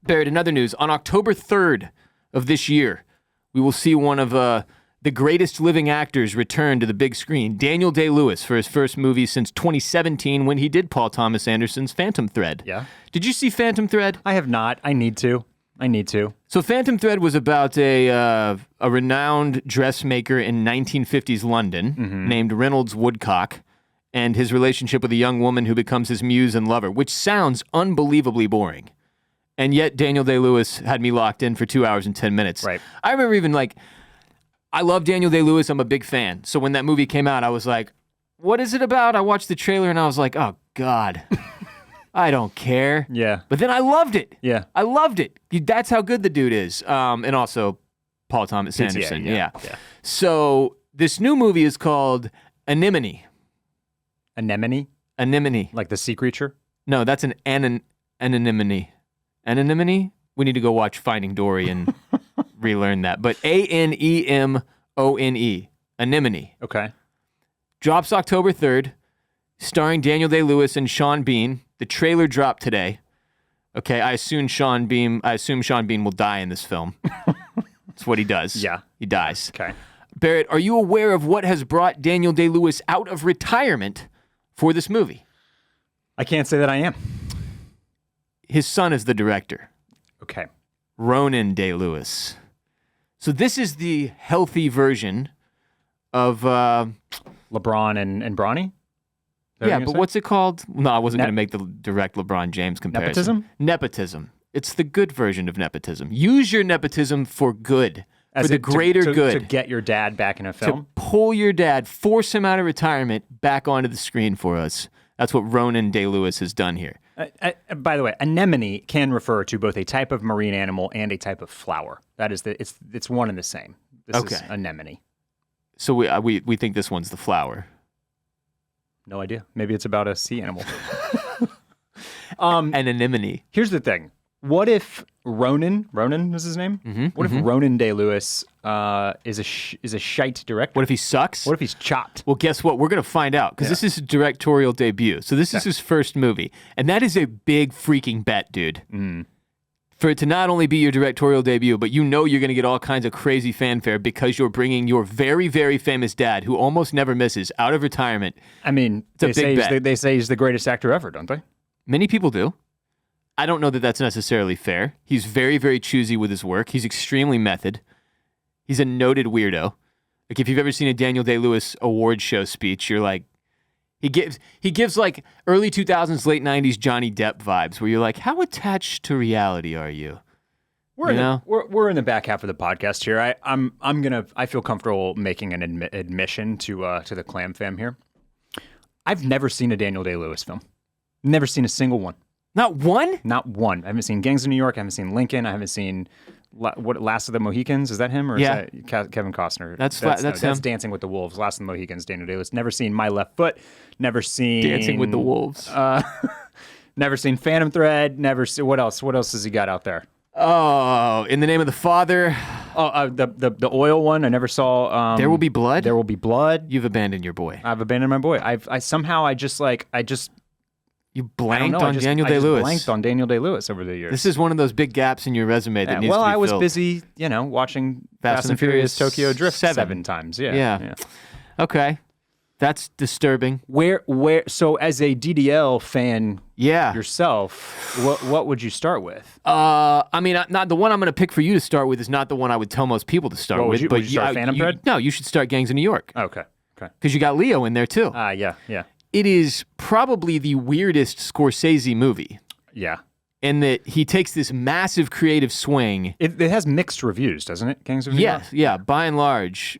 Barrett, in other news, on October 3rd of this year, we will see one of the greatest living actors return to the big screen, Daniel Day-Lewis, for his first movie since 2017 when he did Paul Thomas Anderson's Phantom Thread. Yeah. Did you see Phantom Thread? I have not. I need to. So Phantom Thread was about a renowned dressmaker in 1950s London named Reynolds Woodcock and his relationship with a young woman who becomes his muse and lover, which sounds unbelievably boring. And yet Daniel Day-Lewis had me locked in for 2 hours and 10 minutes. Right. I remember even I love Daniel Day-Lewis. I'm a big fan. So when that movie came out, I was like, what is it about? I watched the trailer and I was like, oh, God, I don't care. Yeah. But then I loved it. Yeah. I loved it. That's how good the dude is. And also Paul Thomas Anderson. Yeah. So this new movie is called Anemone. Anemone? Anemone. Like the sea creature? No, that's an anemone. Anemone? We need to go watch Finding Dory and relearn that. But Anemone. Anemone. Okay. Drops October 3rd, starring Daniel Day-Lewis and Sean Bean. The trailer dropped today. Okay, I assume Sean Bean will die in this film. That's what he does. Yeah. He dies. Okay. Barrett, are you aware of what has brought Daniel Day-Lewis out of retirement for this movie? I can't say that I am. His son is the director. Okay. Ronan Day-Lewis. So this is the healthy version of... LeBron and Bronny? Yeah, but what's it called? No, I wasn't going to make the direct LeBron James comparison. Nepotism? It's the good version of nepotism. Use your nepotism for good. For the greater good. To get your dad back in a film? To pull your dad, force him out of retirement, back onto the screen for us. That's what Ronan Day-Lewis has done here. By the way, anemone can refer to both a type of marine animal and a type of flower. That is it's one and the same. This is anemone. So we think this one's the flower. No idea. Maybe it's about a sea animal. An anemone. Here's the thing. What if Ronan is his name? Mm-hmm, what if Ronan Day-Lewis is a shite director? What if he sucks? What if he's chopped? Well, guess what? We're going to find out because this is his directorial debut. So this is his first movie. And that is a big freaking bet, dude. Mm. For it to not only be your directorial debut, but you're going to get all kinds of crazy fanfare because you're bringing your very, very famous dad, who almost never misses, out of retirement. I mean, they say he's the greatest actor ever, don't they? Many people do. I don't know that that's necessarily fair. He's very, very choosy with his work. He's extremely method. He's a noted weirdo. Like, if you've ever seen a Daniel Day-Lewis award show speech, you're like, he gives like early 2000s, late 90s Johnny Depp vibes, where you're like, how attached to reality are you? We're in the back half of the podcast here. I feel comfortable making an admission to the Clam Fam here. I've never seen a Daniel Day-Lewis film. Never seen a single one. Not one? Not one. I haven't seen Gangs of New York. I haven't seen Lincoln. I haven't seen Last of the Mohicans. Is that him or is that Kevin Costner? That's him. That's Dancing with the Wolves. Last of the Mohicans. Daniel Day-Lewis. Never seen My Left Foot. Never seen Dancing with the Wolves. Never seen Phantom Thread. Never seen what else? What else has he got out there? Oh, In the Name of the Father. Oh, the oil one. I never saw. There Will Be Blood. There Will Be Blood. You've abandoned your boy. I've abandoned my boy. You blanked on Daniel Day-Lewis. I blanked on Daniel Day-Lewis over the years. This is one of those big gaps in your resume that needs to be filled. Well, I was busy, watching Fast and Furious Tokyo Drift 7 times. Yeah. Okay. That's disturbing. So as a DDL fan yourself, what would you start with? I mean, not the one I'm going to pick for you to start with is not the one I would tell most people to start with. Would you start Phantom Thread? No, you should start Gangs of New York. Okay. Because you got Leo in there too. Yeah. It is probably the weirdest Scorsese movie. Yeah. In that he takes this massive creative swing. It has mixed reviews, doesn't it? Gangs of New York? Yeah. By and large,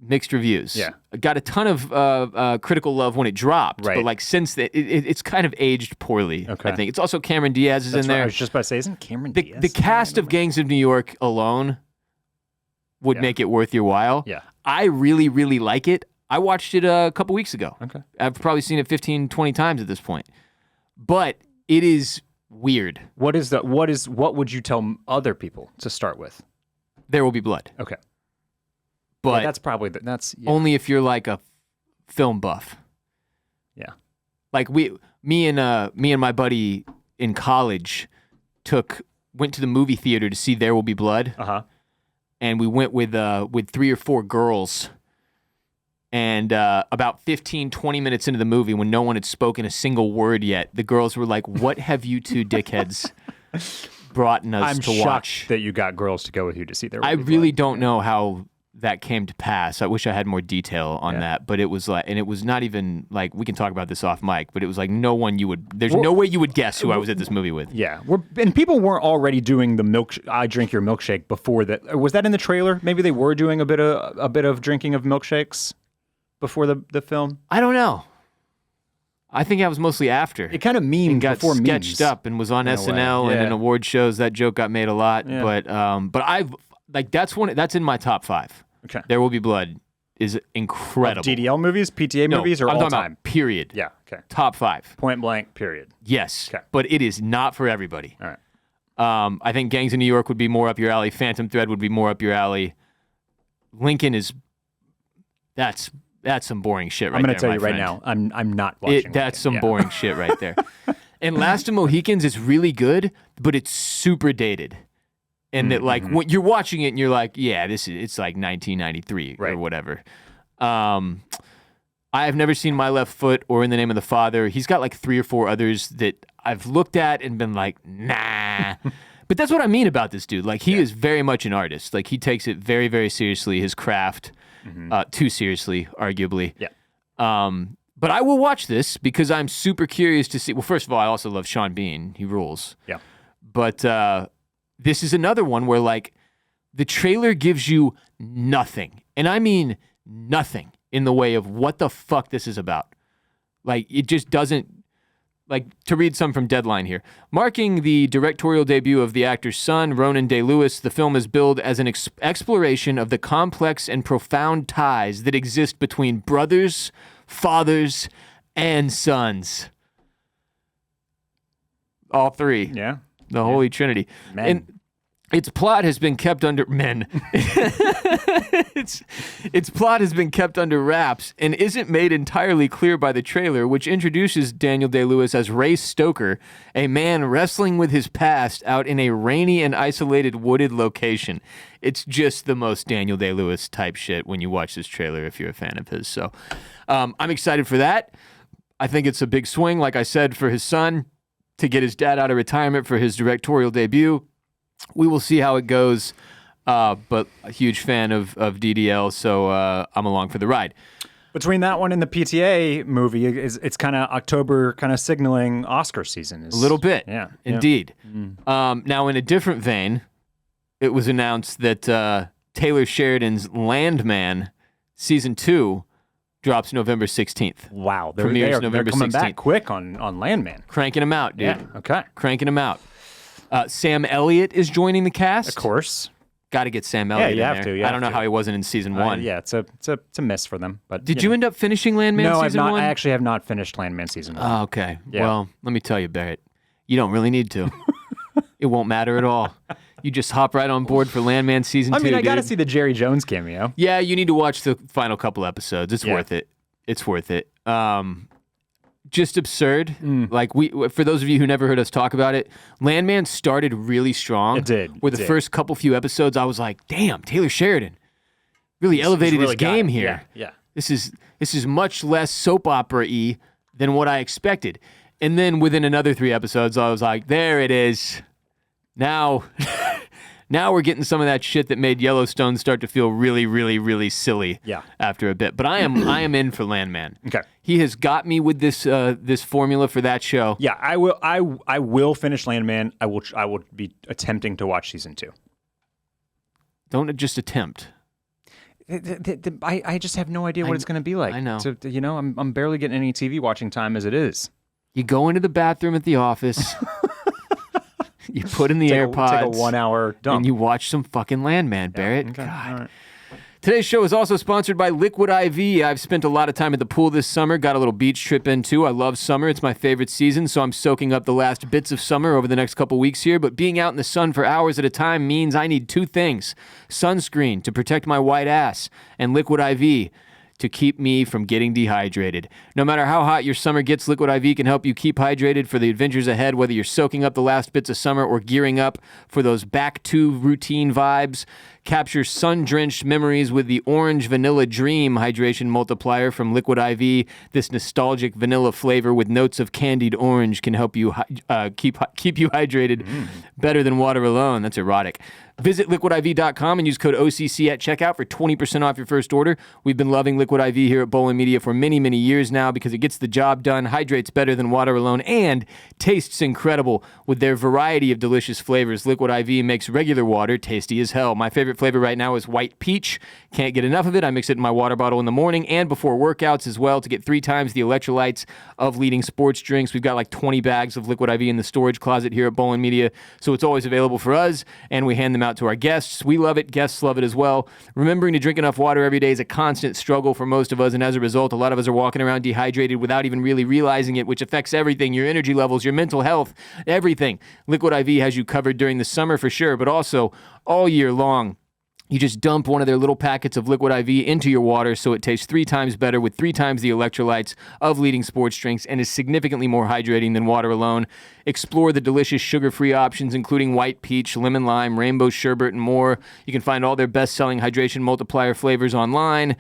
mixed reviews. Yeah. Got a ton of critical love when it dropped. Right. But like since that, it's kind of aged poorly, okay. I think. It's also Cameron Diaz is in there. I was just about to say, isn't Cameron Diaz? The cast of Gangs of New York alone would make it worth your while. Yeah. I really, really like it. I watched it a couple weeks ago. Okay. I've probably seen it 15, 20 times at this point. But it is weird. What would you tell other people to start with? There Will Be Blood. Okay. But that's probably only if you're like a film buff. Yeah. Like me and my buddy in college went to the movie theater to see There Will Be Blood. Uh-huh. And we went with 3 or 4 girls. And about 15, 20 minutes into the movie, when no one had spoken a single word yet, the girls were like, what have you two dickheads brought us to watch? I'm shocked that you got girls to go with you to see There Will Be Blood. I really don't know how that came to pass. I wish I had more detail on that, but it was like, and it was not even like, we can talk about this off mic, but it was like no way you would guess who I was at this movie with. Yeah. And people weren't already doing the I drink your milkshake before that. Was that in the trailer? Maybe they were doing a bit of drinking of milkshakes before the film? I don't know. I think that was mostly after. It kind of got sketched up and was on SNL and in award shows. That joke got made a lot. Yeah. But I've like that's in my top 5. Okay. There Will Be Blood is incredible. Of DDL movies, PTA movies, or I'm all talking time? About period. Yeah. Okay. Top 5. Point blank. Period. Yes. Okay. But it is not for everybody. All right. I think Gangs of New York would be more up your alley. Phantom Thread would be more up your alley. Lincoln is that's some boring shit right there. I'm going to tell you right now, I'm not watching that's some boring shit right there. And Last of Mohicans is really good, but it's super dated. And that like when you're watching it and you're like, yeah, it's like 1993 or whatever. I have never seen My Left Foot or In the Name of the Father. He's got like 3 or 4 others that I've looked at and been like, nah. But that's what I mean about this dude. Like he is very much an artist. Like he takes it very, very seriously, his craft. Too seriously, arguably. Yeah. But I will watch this because I'm super curious to see. Well, first of all, I also love Sean Bean. He rules. Yeah. But this is another one where like the trailer gives you nothing, and I mean nothing in the way of what the fuck this is about. Like it just doesn't. to read some from Deadline here. Marking the directorial debut of the actor's son, Ronan Day-Lewis, the film is billed as an exploration of the complex and profound ties that exist between brothers, fathers, and sons. All three. Yeah. The Holy Trinity. Men. And its plot has been kept under its plot has been kept under wraps and isn't made entirely clear by the trailer, which introduces Daniel Day-Lewis as Ray Stoker, a man wrestling with his past out in a rainy and isolated wooded location. It's just the most Daniel Day-Lewis type shit when you watch this trailer if you're a fan of his. So I'm excited for that. I think it's a big swing, like I said, for his son to get his dad out of retirement for his directorial debut. We will see how it goes, but a huge fan of DDL, so I'm along for the ride. Between that one and the PTA movie, it's kind of October, kind of signaling Oscar season. A little bit, yeah, indeed. Now, in a different vein, it was announced that Taylor Sheridan's Landman Season 2 drops November 16th. Wow. Premieres November 16th. They're coming back quick on Landman. Cranking them out, dude. Yeah, okay. Cranking them out. Sam Elliott is joining the cast. Of course. Got to get Sam Elliott in there. You I don't know how he wasn't in Season 1. Yeah, it's a miss for them. But Did you end up finishing Landman Season 1? No, I actually have not finished Landman Season 1. Oh, okay. Yeah. Well, let me tell you, Barrett, you don't really need to. It won't matter at all. You just hop right on board for Landman Season 2, I mean, I got to dude. see the Jerry Jones cameo. Yeah, you need to watch the final couple episodes. It's worth it. It's worth it. Just absurd. Like for those of you who never heard us talk about it, Landman started really strong. It did. Where the first few episodes, I was like, "Damn, Taylor Sheridan really elevated his game here." Yeah. This is much less soap opera-y than what I expected. And then within another 3 episodes, I was like, "There it is." Now we're getting some of that shit that made Yellowstone start to feel really, really, really silly after a bit. But I am in for Landman. Okay. He has got me with this formula for that show. Yeah, I will finish Landman. I will be attempting to watch Season 2. Don't just attempt. I just have no idea what it's going to be like. I know. So, I'm barely getting any TV watching time as it is. You go into the bathroom at the office. You put in the AirPods. Take a 1 hour dump. And you watch some fucking Landman, Barrett. Okay. God. All right. Today's show is also sponsored by Liquid IV. I've spent a lot of time at the pool this summer. Got a little beach trip in, too. I love summer. It's my favorite season, so I'm soaking up the last bits of summer over the next couple weeks here. But being out in the sun for hours at a time means I need 2 things. Sunscreen to protect my white ass, and Liquid IV to keep me from getting dehydrated. No matter how hot your summer gets, Liquid IV can help you keep hydrated for the adventures ahead, whether you're soaking up the last bits of summer or gearing up for those back to routine vibes. Capture sun-drenched memories with the Orange Vanilla Dream Hydration Multiplier from Liquid IV. This nostalgic vanilla flavor with notes of candied orange can help you keep you hydrated better than water alone. That's erotic. Visit liquidiv.com and use code OCC at checkout for 20% off your first order. We've been loving Liquid IV here at Bolen Media for many, many years now because it gets the job done, hydrates better than water alone, and tastes incredible with their variety of delicious flavors. Liquid IV makes regular water tasty as hell. My favorite flavor right now is white peach. Can't get enough of it. I mix it in my water bottle in the morning and before workouts as well to get 3 times the electrolytes of leading sports drinks. We've got like 20 bags of Liquid IV in the storage closet here at Bolen Media, so it's always available for us, and we hand them out to our guests. We love it. Guests love it as well. Remembering to drink enough water every day is a constant struggle for most of us, and as a result, a lot of us are walking around dehydrated without even really realizing it, which affects everything, your energy levels, your mental health, everything. Liquid IV has you covered during the summer for sure, but also all year long. You just dump one of their little packets of Liquid IV into your water so it tastes 3 times better with 3 times the electrolytes of leading sports drinks and is significantly more hydrating than water alone. Explore the delicious sugar-free options including white peach, lemon lime, rainbow sherbet, and more. You can find all their best-selling hydration multiplier flavors online.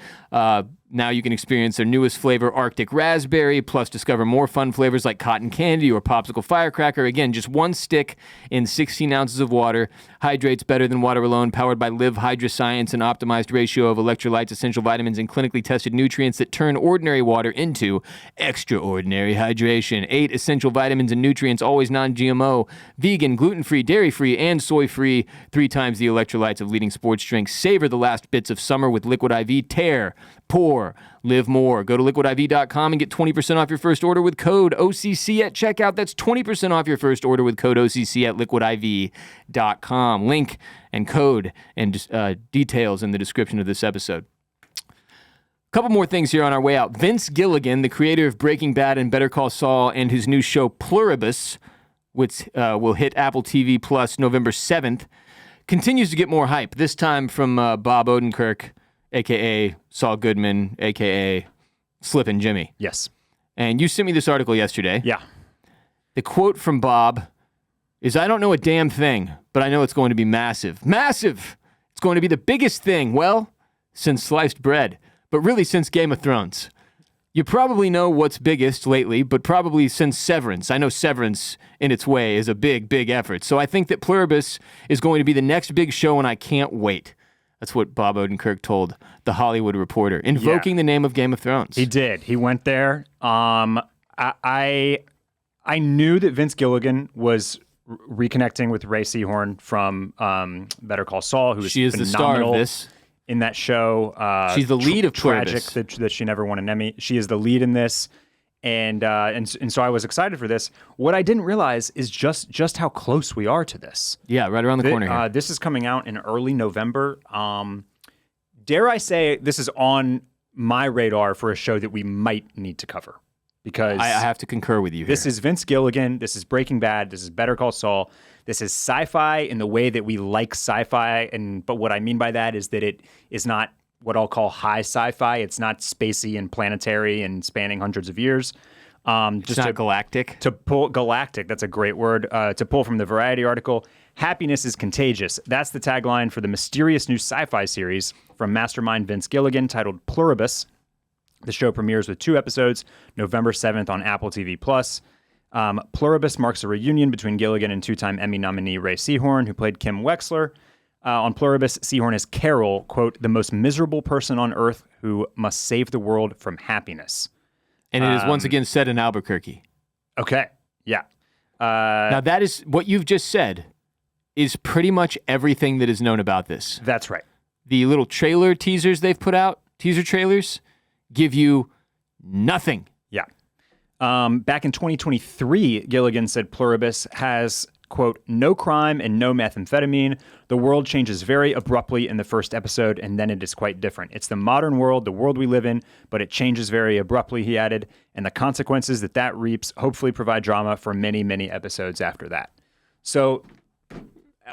Now you can experience their newest flavor, Arctic Raspberry, plus discover more fun flavors like cotton candy or popsicle firecracker. Again, just 1 stick in 16 ounces of water. Hydrates better than water alone, powered by Live Hydra-Science, an optimized ratio of electrolytes, essential vitamins, and clinically tested nutrients that turn ordinary water into extraordinary hydration. 8 essential vitamins and nutrients, always non-GMO, vegan, gluten-free, dairy-free, and soy-free. 3 times the electrolytes of leading sports drinks. Savor the last bits of summer with Liquid IV. Tear poor, live more. Go to liquidiv.com and get 20% off your first order with code OCC at checkout. That's 20% off your first order with code OCC at liquidiv.com. Link and code and details in the description of this episode. Couple more things here on our way out. Vince Gilligan, the creator of Breaking Bad and Better Call Saul, and his new show Pluribus, which will hit Apple TV Plus November 7th, continues to get more hype, this time from Bob Odenkirk, a.k.a. Saul Goodman, a.k.a. Slippin' Jimmy. Yes. And you sent me this article yesterday. Yeah. The quote from Bob is, "I don't know a damn thing, but I know it's going to be massive. Massive! It's going to be the biggest thing, well, since sliced bread. But really since Game of Thrones. You probably know what's biggest lately, but probably since Severance. I know Severance, in its way, is a big, big effort. So I think that Pluribus is going to be the next big show, and I can't wait." That's what Bob Odenkirk told The Hollywood Reporter, invoking the name of Game of Thrones. He did. He went there. I knew that Vince Gilligan was reconnecting with Ray Seahorn from Better Call Saul, who is She is the star of this. In that show. She's the lead of Pluribus. Tragic that she never won an Emmy. She is the lead in this. And so I was excited for this. What I didn't realize is just how close we are to this. Yeah, right around the corner here. This is coming out in early November. Dare I say this is on my radar for a show that we might need to cover. Because I have to concur with you here. This is Vince Gilligan. This is Breaking Bad. This is Better Call Saul. This is sci-fi in the way that we like sci-fi. But what I mean by that is that it is not what I'll call high sci-fi. It's not spacey and planetary and spanning hundreds of years. It's not galactic. To pull galactic, that's a great word. To pull from the Variety article, "Happiness is contagious." That's the tagline for the mysterious new sci-fi series from mastermind Vince Gilligan titled Pluribus. The show premieres with 2 episodes, November 7th on Apple TV+. Pluribus marks a reunion between Gilligan and 2-time Emmy nominee Ray Seahorn, who played Kim Wexler. On Pluribus, Seahorn is Carol, quote, "the most miserable person on earth who must save the world from happiness." And it is once again set in Albuquerque. Okay, yeah. Now that is, what you've just said is pretty much everything that is known about this. That's right. The little trailer teasers they've put out, teaser trailers, give you nothing. Yeah. Back in 2023, Gilligan said Pluribus has, quote, "no crime and no methamphetamine. The world changes very abruptly in the first episode, and then it is quite different. It's the modern world, the world we live in, but it changes very abruptly," he added, "and the consequences that reaps hopefully provide drama for many, many episodes after that." So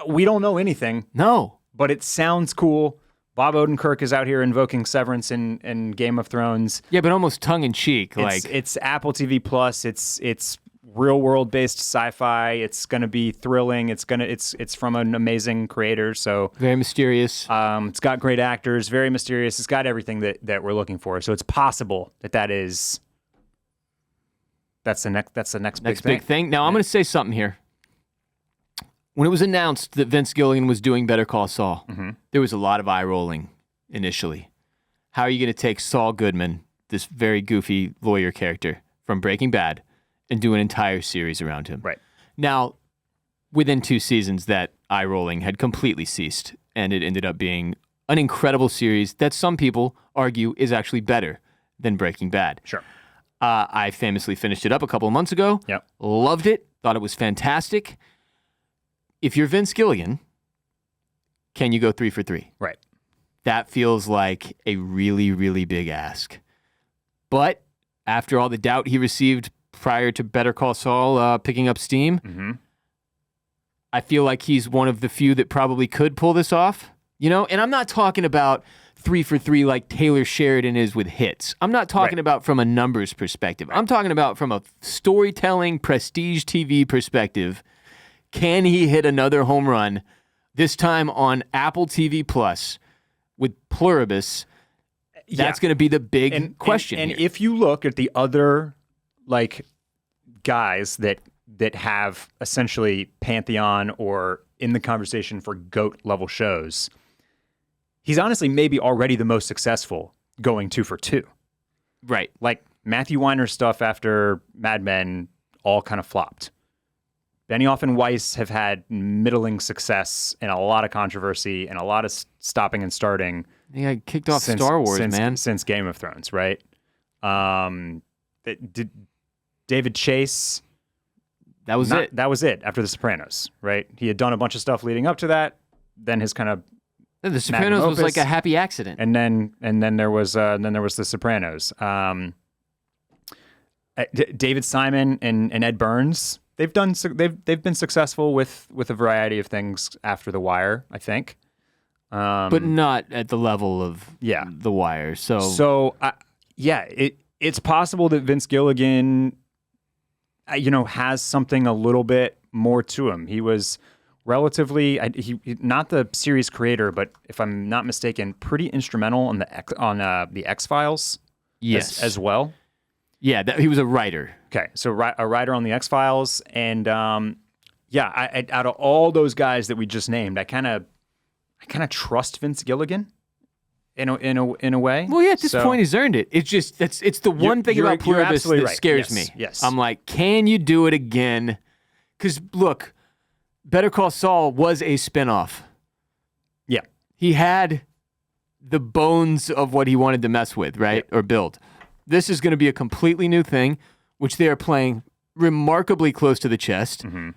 we don't know anything. No. But it sounds cool. Bob Odenkirk is out here invoking Severance in Game of Thrones. Yeah, but almost tongue-in-cheek. It's Apple TV Plus. It's real world based sci-fi. It's going to be thrilling. It's from an amazing creator. So very mysterious. It's got great actors. Very mysterious. It's got everything that we're looking for. So it's possible that's the next big thing. Now I'm going to say something here. When it was announced that Vince Gilligan was doing Better Call Saul, there was a lot of eye rolling initially. How are you going to take Saul Goodman, this very goofy lawyer character from Breaking Bad, and do an entire series around him? Right. Now, within 2 seasons, that eye rolling had completely ceased, and it ended up being an incredible series that some people argue is actually better than Breaking Bad. Sure. I famously finished it up a couple of months ago. Yep. Loved it. Thought it was fantastic. If you're Vince Gilligan, can you go 3 for 3? Right. That feels like a really, really big ask. But after all the doubt he received prior to Better Call Saul picking up steam, I feel like he's one of the few that probably could pull this off. You know, and I'm not talking about 3 for 3 like Taylor Sheridan is with hits. I'm not talking about from a numbers perspective. I'm talking about from a storytelling, prestige TV perspective. Can he hit another home run, this time on Apple TV Plus with Pluribus? That's going to be the big question. And here. If you look at the other guys that have essentially Pantheon or in the conversation for GOAT level shows, he's honestly maybe already the most successful going 2 for 2. Right. Like Matthew Weiner's stuff after Mad Men all kind of flopped. Benioff and Weiss have had middling success and a lot of controversy and a lot of stopping and starting He got kicked off Star Wars, man. Since Game of Thrones, right? David Chase. That was it. That was it after The Sopranos, right? He had done a bunch of stuff leading up to that. Then his kind of The Sopranos was like a happy accident. And then there was The Sopranos. David Simon and Ed Burns. They've been successful with a variety of things after The Wire, I think. But not at the level of The Wire. It's possible that Vince Gilligan, has something a little bit more to him. He was relatively, not the series creator, but if I'm not mistaken, pretty instrumental on the X-Files. Yes, as well. Yeah, he was a writer. Okay, so a writer on the X-Files, and out of all those guys that we just named, I kind of trust Vince Gilligan in a way. Well, yeah, at this point he's earned it. It's just it's the one thing about Pluribus that scares me. Yes, I'm like, can you do it again? Because look, Better Call Saul was a spinoff. Yeah, he had the bones of what he wanted to mess with, right, or build. This is going to be a completely new thing, which they are playing remarkably close to the chest. Mm-hmm.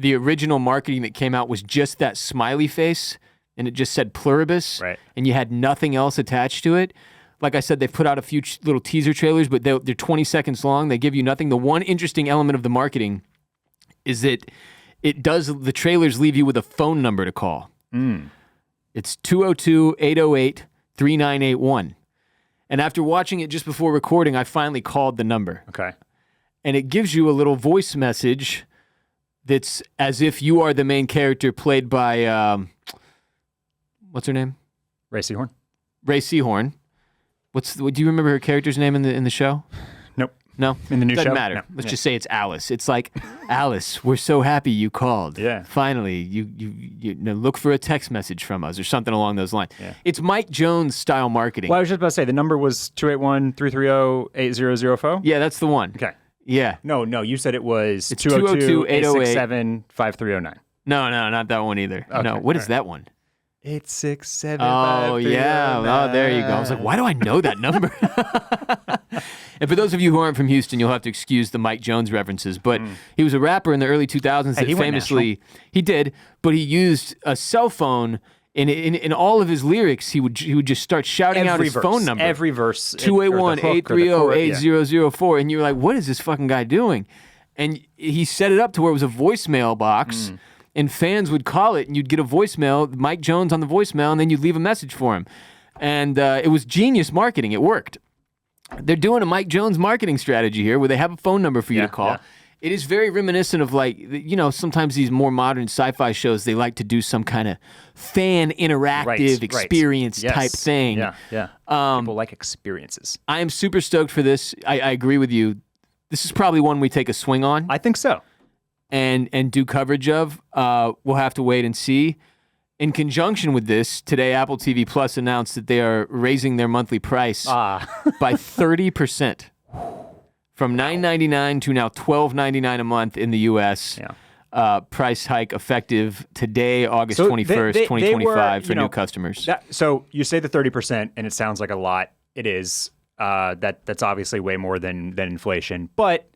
The original marketing that came out was just that smiley face, and it just said Pluribus, right, and you had nothing else attached to it. Like I said, they've put out a few little teaser trailers, but they're 20 seconds long. They give you nothing. The one interesting element of the marketing is that the trailers leave you with a phone number to call. It's 202-808-3981. And after watching it just before recording, I finally called the number. Okay. And it gives you a little voice message that's as if you are the main character played by, what's her name? Ray Seahorn. Ray Seahorn. Do you remember her character's name in the show? Nope. No? In the new Doesn't show? matter. No. Let's just say it's Alice. It's like, Alice, we're so happy you called. Yeah. Finally, you look for a text message from us or something along those lines. Yeah. It's Mike Jones style marketing. Well, I was just about to say, the number was 281-330-8004? Yeah, that's the one. Okay. Yeah. No, you said it was It's 202-867-5309. No, not that one either. Okay. No, what is that one? 867. Oh, yeah. Oh, there you go. I was like, why do I know that number? And for those of you who aren't from Houston, you'll have to excuse the Mike Jones references. But he was a rapper in the early 2000s that famously, he did, but he used a cell phone. In all of his lyrics, he would just start shouting out his phone number. Every verse. 281-830-8004. And you're like, what is this fucking guy doing? And he set it up to where it was a voicemail box. And fans would call it, and you'd get a voicemail, Mike Jones on the voicemail, and then you'd leave a message for him. And it was genius marketing. It worked. They're doing a Mike Jones marketing strategy here where they have a phone number for you to call. Yeah. It is very reminiscent of sometimes these more modern sci-fi shows, they like to do some kind of fan interactive experience type thing. Yeah. People like experiences. I am super stoked for this. I agree with you. This is probably one we take a swing on. I think so. And do coverage of. We'll have to wait and see. In conjunction with this, today Apple TV Plus announced that they are raising their monthly price by 30%. From $9.99 to now $12.99 a month in the U.S. Yeah. Price hike effective today, August 21st, 2025 for new customers. So you say the 30%, and it sounds like a lot. It is. That's obviously way more than inflation. But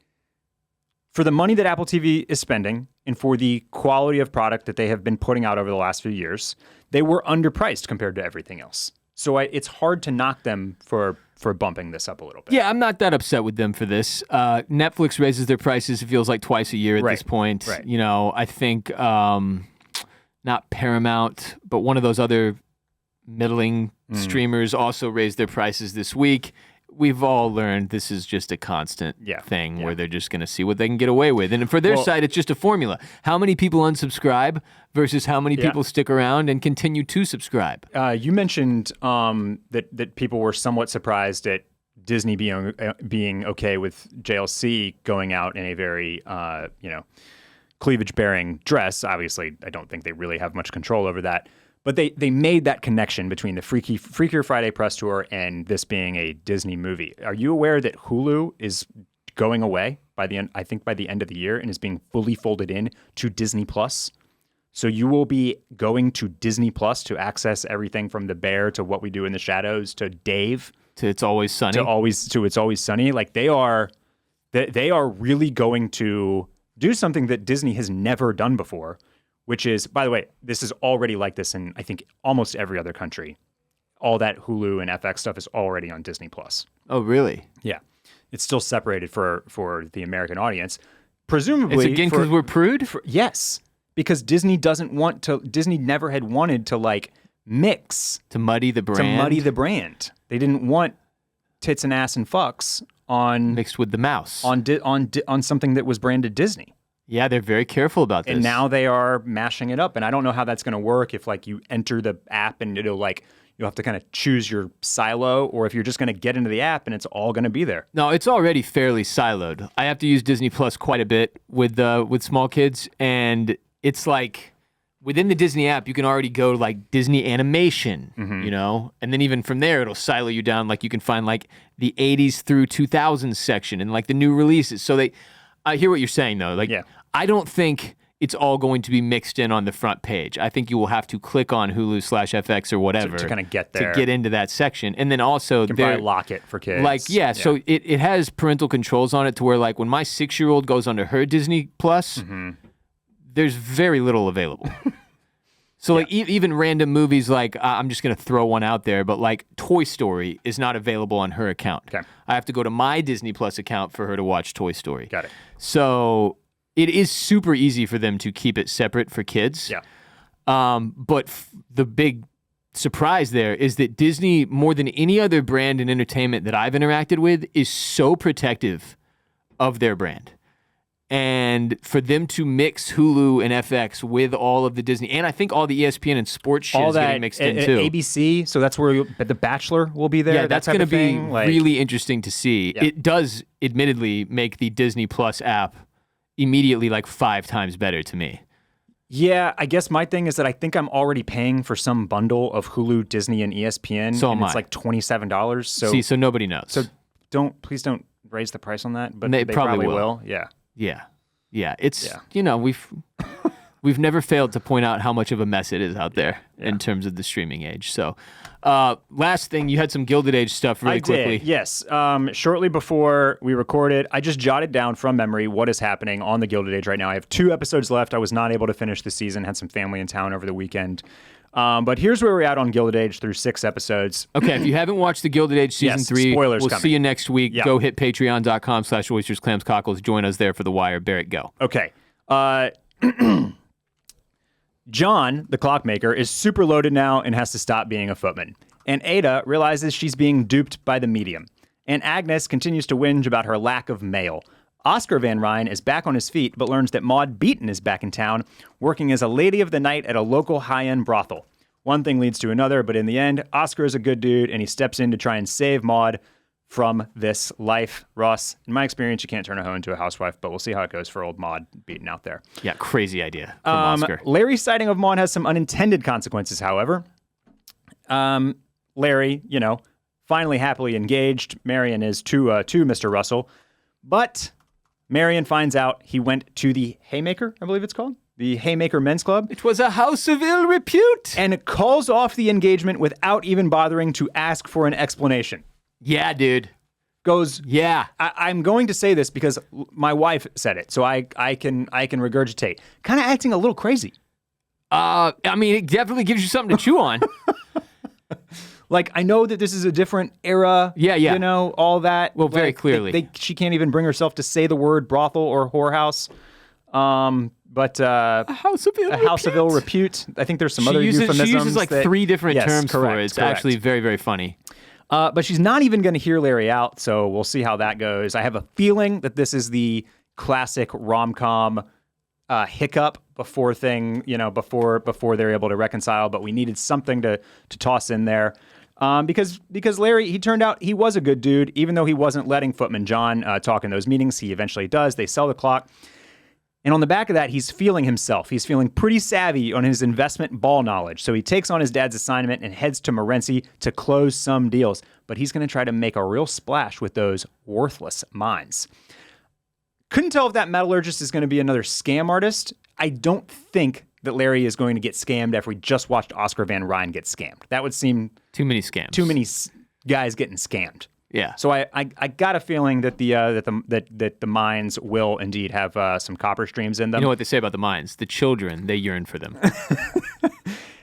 for the money that Apple TV is spending and for the quality of product that they have been putting out over the last few years, they were underpriced compared to everything else. So it's hard to knock them for bumping this up a little bit. Yeah, I'm not that upset with them for this. Netflix raises their prices, it feels like twice a year at this point. Right. I think not Paramount, but one of those other middling streamers also raised their prices this week. We've all learned this is just a constant thing where they're just going to see what they can get away with. And for their side, it's just a formula. How many people unsubscribe versus how many people stick around and continue to subscribe? You mentioned that people were somewhat surprised at Disney being okay with JLC going out in a very cleavage-bearing dress. Obviously, I don't think they really have much control over that. But they made that connection between the Freakier Friday press tour and this being a Disney movie. Are you aware that Hulu is going away by the end of the year and is being fully folded in to Disney Plus? So you will be going to Disney Plus to access everything from The Bear to What We Do in the Shadows to Dave to It's Always Sunny to It's Always Sunny. Like they are really going to do something that Disney has never done before, which is, by the way, this is already like this in I think almost every other country. All that Hulu and FX stuff is already on Disney Plus. Oh, really? Yeah, it's still separated for the American audience. Presumably, it's again because we're prude. Yes. Because Disney never had wanted to like mix. To muddy the brand. They didn't want tits and ass and fucks mixed with the mouse. On something that was branded Disney. Yeah, they're very careful about this. And now they are mashing it up. And I don't know how that's going to work if like you enter the app and you'll have to kind of choose your silo, or if you're just going to get into the app and it's all going to be there. No, it's already fairly siloed. I have to use Disney Plus quite a bit with small kids, and it's like within the Disney app, you can already go to like Disney animation, you know? And then even from there, it'll silo you down. Like you can find like the 80s through 2000s section and like the new releases. So I hear what you're saying though. Like, I don't think it's all going to be mixed in on the front page. I think you will have to click on Hulu/FX or whatever to kind of get there, to get into that section. And then also you can probably lock it for kids. Like, so it has parental controls on it to where like when my 6-year-old goes onto her Disney Plus, there's very little available. So like even random movies, like I'm just going to throw one out there, but like Toy Story is not available on her account. Okay. I have to go to my Disney Plus account for her to watch Toy Story. Got it. So it is super easy for them to keep it separate for kids. Yeah. But the big surprise there is that Disney, more than any other brand in entertainment that I've interacted with, is so protective of their brand. And for them to mix Hulu and FX with all of the Disney, and I think all the ESPN and sports shit is getting mixed in too. ABC, so that's where The Bachelor will be there. Yeah, that's going to be really interesting to see. Yeah. It does admittedly make the Disney Plus app immediately like 5 times better to me. Yeah, I guess my thing is that I think I'm already paying for some bundle of Hulu, Disney, and ESPN. So and it's like $27. So nobody knows. So please don't raise the price on that, but they probably will. Yeah. Yeah. It's we've never failed to point out how much of a mess it is out there in terms of the streaming age. So, last thing, you had some Gilded Age stuff really quickly. I did, yes. Shortly before we recorded, I just jotted down from memory what is happening on the Gilded Age right now. I have 2 episodes left. I was not able to finish the season. Had some family in town over the weekend. But here's where we're at on Gilded Age through 6 episodes. Okay, if you haven't watched the Gilded Age season 3, spoilers we'll coming. see you next week. Yeah. Go hit patreon.com/oystersclamscockles. Join us there for the wire. Barrett, go. Okay. John, the clockmaker, is super loaded now and has to stop being a footman. And Ada realizes she's being duped by the medium. And Agnes continues to whinge about her lack of mail. Oscar Van Ryn is back on his feet, but learns that Maud Beaton is back in town, working as a lady of the night at a local high-end brothel. One thing leads to another, but in the end, Oscar is a good dude, and he steps in to try and save Maud from this life. Ross, in my experience, you can't turn a hoe into a housewife, but we'll see how it goes for old Maud Beaton out there. Yeah, crazy idea from Oscar. Larry's sighting of Maud has some unintended consequences, however. Larry, finally happily engaged. Marion is to Mr. Russell, but Marion finds out he went to the Haymaker, I believe it's called. The Haymaker Men's Club. It was a house of ill repute. And calls off the engagement without even bothering to ask for an explanation. Yeah, dude. Goes, yeah. I'm going to say this because my wife said it, so I can regurgitate. Kind of acting a little crazy. I mean, it definitely gives you something to chew on. Like, I know that this is a different era. Yeah. All that. Well, very clearly. She can't even bring herself to say the word brothel or whorehouse. But a house of ill repute. I think there's some other euphemisms. She uses like 3 different terms for it. It's correct. Actually very, very funny. But she's not even going to hear Larry out, so we'll see how that goes. I have a feeling that this is the classic rom-com hiccup before they're able to reconcile, but we needed something to toss in there. Because Larry, he turned out he was a good dude, even though he wasn't letting Footman John talk in those meetings. He eventually does. They sell the clock. And on the back of that, he's feeling himself. He's feeling pretty savvy on his investment ball knowledge. So he takes on his dad's assignment and heads to Morenci to close some deals. But he's going to try to make a real splash with those worthless mines. Couldn't tell if that metallurgist is going to be another scam artist. I don't think that Larry is going to get scammed after we just watched Oscar Van Ryn get scammed. That would seem too many scams. Too many guys getting scammed. Yeah. So I got a feeling that the mines will indeed have some copper streams in them. You know what they say about the mines? The children, they yearn for them.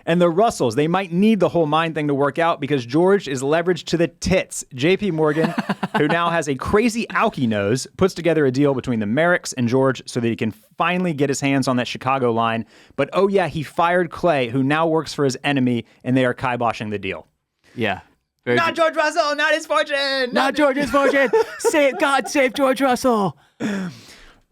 And the Russells, they might need the whole mine thing to work out because George is leveraged to the tits. J.P. Morgan, who now has a crazy alky nose, puts together a deal between the Merricks and George so that he can finally get his hands on that Chicago line. But oh yeah, he fired Clay, who now works for his enemy, and they are kiboshing the deal. Yeah. Not George Russell, not his fortune. Not George's fortune. God save George Russell.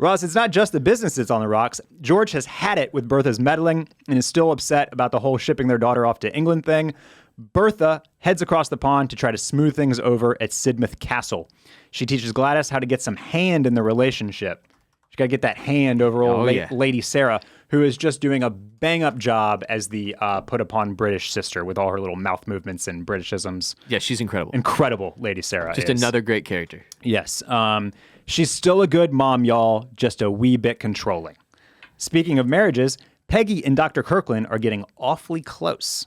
Ross, it's not just the business that's on the rocks. George has had it with Bertha's meddling and is still upset about the whole shipping their daughter off to England thing. Bertha heads across the pond to try to smooth things over at Sidmouth Castle. She teaches Gladys how to get some hand in the relationship. She's got to get that hand over Lady Sarah, who is just doing a bang-up job as the put-upon British sister with all her little mouth movements and Britishisms. Yeah, she's incredible. Incredible, Lady Sarah Just another great character. Yes. She's still a good mom, y'all, just a wee bit controlling. Speaking of marriages, Peggy and Dr. Kirkland are getting awfully close.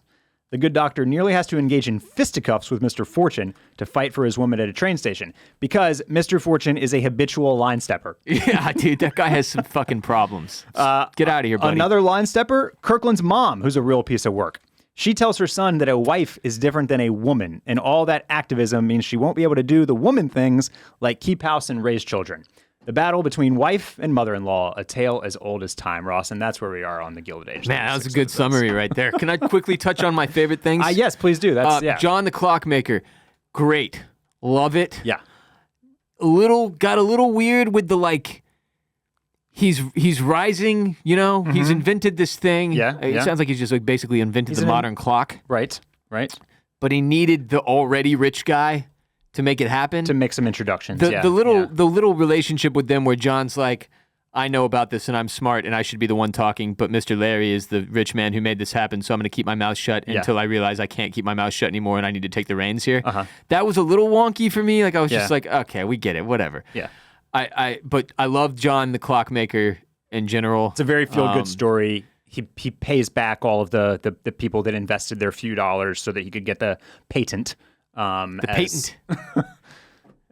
The good doctor nearly has to engage in fisticuffs with Mr. Fortune to fight for his woman at a train station because Mr. Fortune is a habitual line stepper. Yeah, dude, that guy has some fucking problems. Get out of here, buddy. Another line stepper, Kirkland's mom, who's a real piece of work. She tells her son that a wife is different than a woman, and all that activism means she won't be able to do the woman things like keep house and raise children. The battle between wife and mother-in-law, a tale as old as time, Ross, and that's where we are on the Gilded Age. Man, that was a good summary right there. Can I quickly touch on my favorite things? Yes, please do. John the Clockmaker, great. Love it. Yeah. Got a little weird with the he's rising, you know? Mm-hmm. He's invented this thing. Yeah. It sounds like he's just basically invented the modern clock. Right. But he needed the already rich guy to make it happen. To make some introductions. The little relationship with them where John's like, I know about this and I'm smart and I should be the one talking, but Mr. Larry is the rich man who made this happen, so I'm going to keep my mouth shut until I realize I can't keep my mouth shut anymore and I need to take the reins here. Uh-huh. That was a little wonky for me. Like I was just like, okay, we get it, whatever. Yeah. But I love John the Clockmaker in general. It's a very feel-good story. He pays back all of the people that invested their few dollars so that he could get the patent. Patent.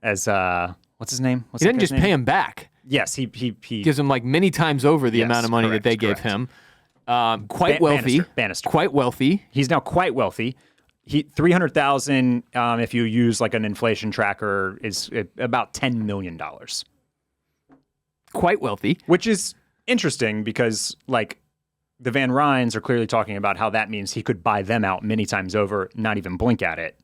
As what's his name? He didn't just pay him back. Yes, he gives him like many times over the amount of money that they gave him. Quite wealthy. Bannister. Quite wealthy. He's now quite wealthy. $300,000, if you use like an inflation tracker, is about $10 million. Quite wealthy. Which is interesting because like the Van Ryns are clearly talking about how that means he could buy them out many times over, not even blink at it.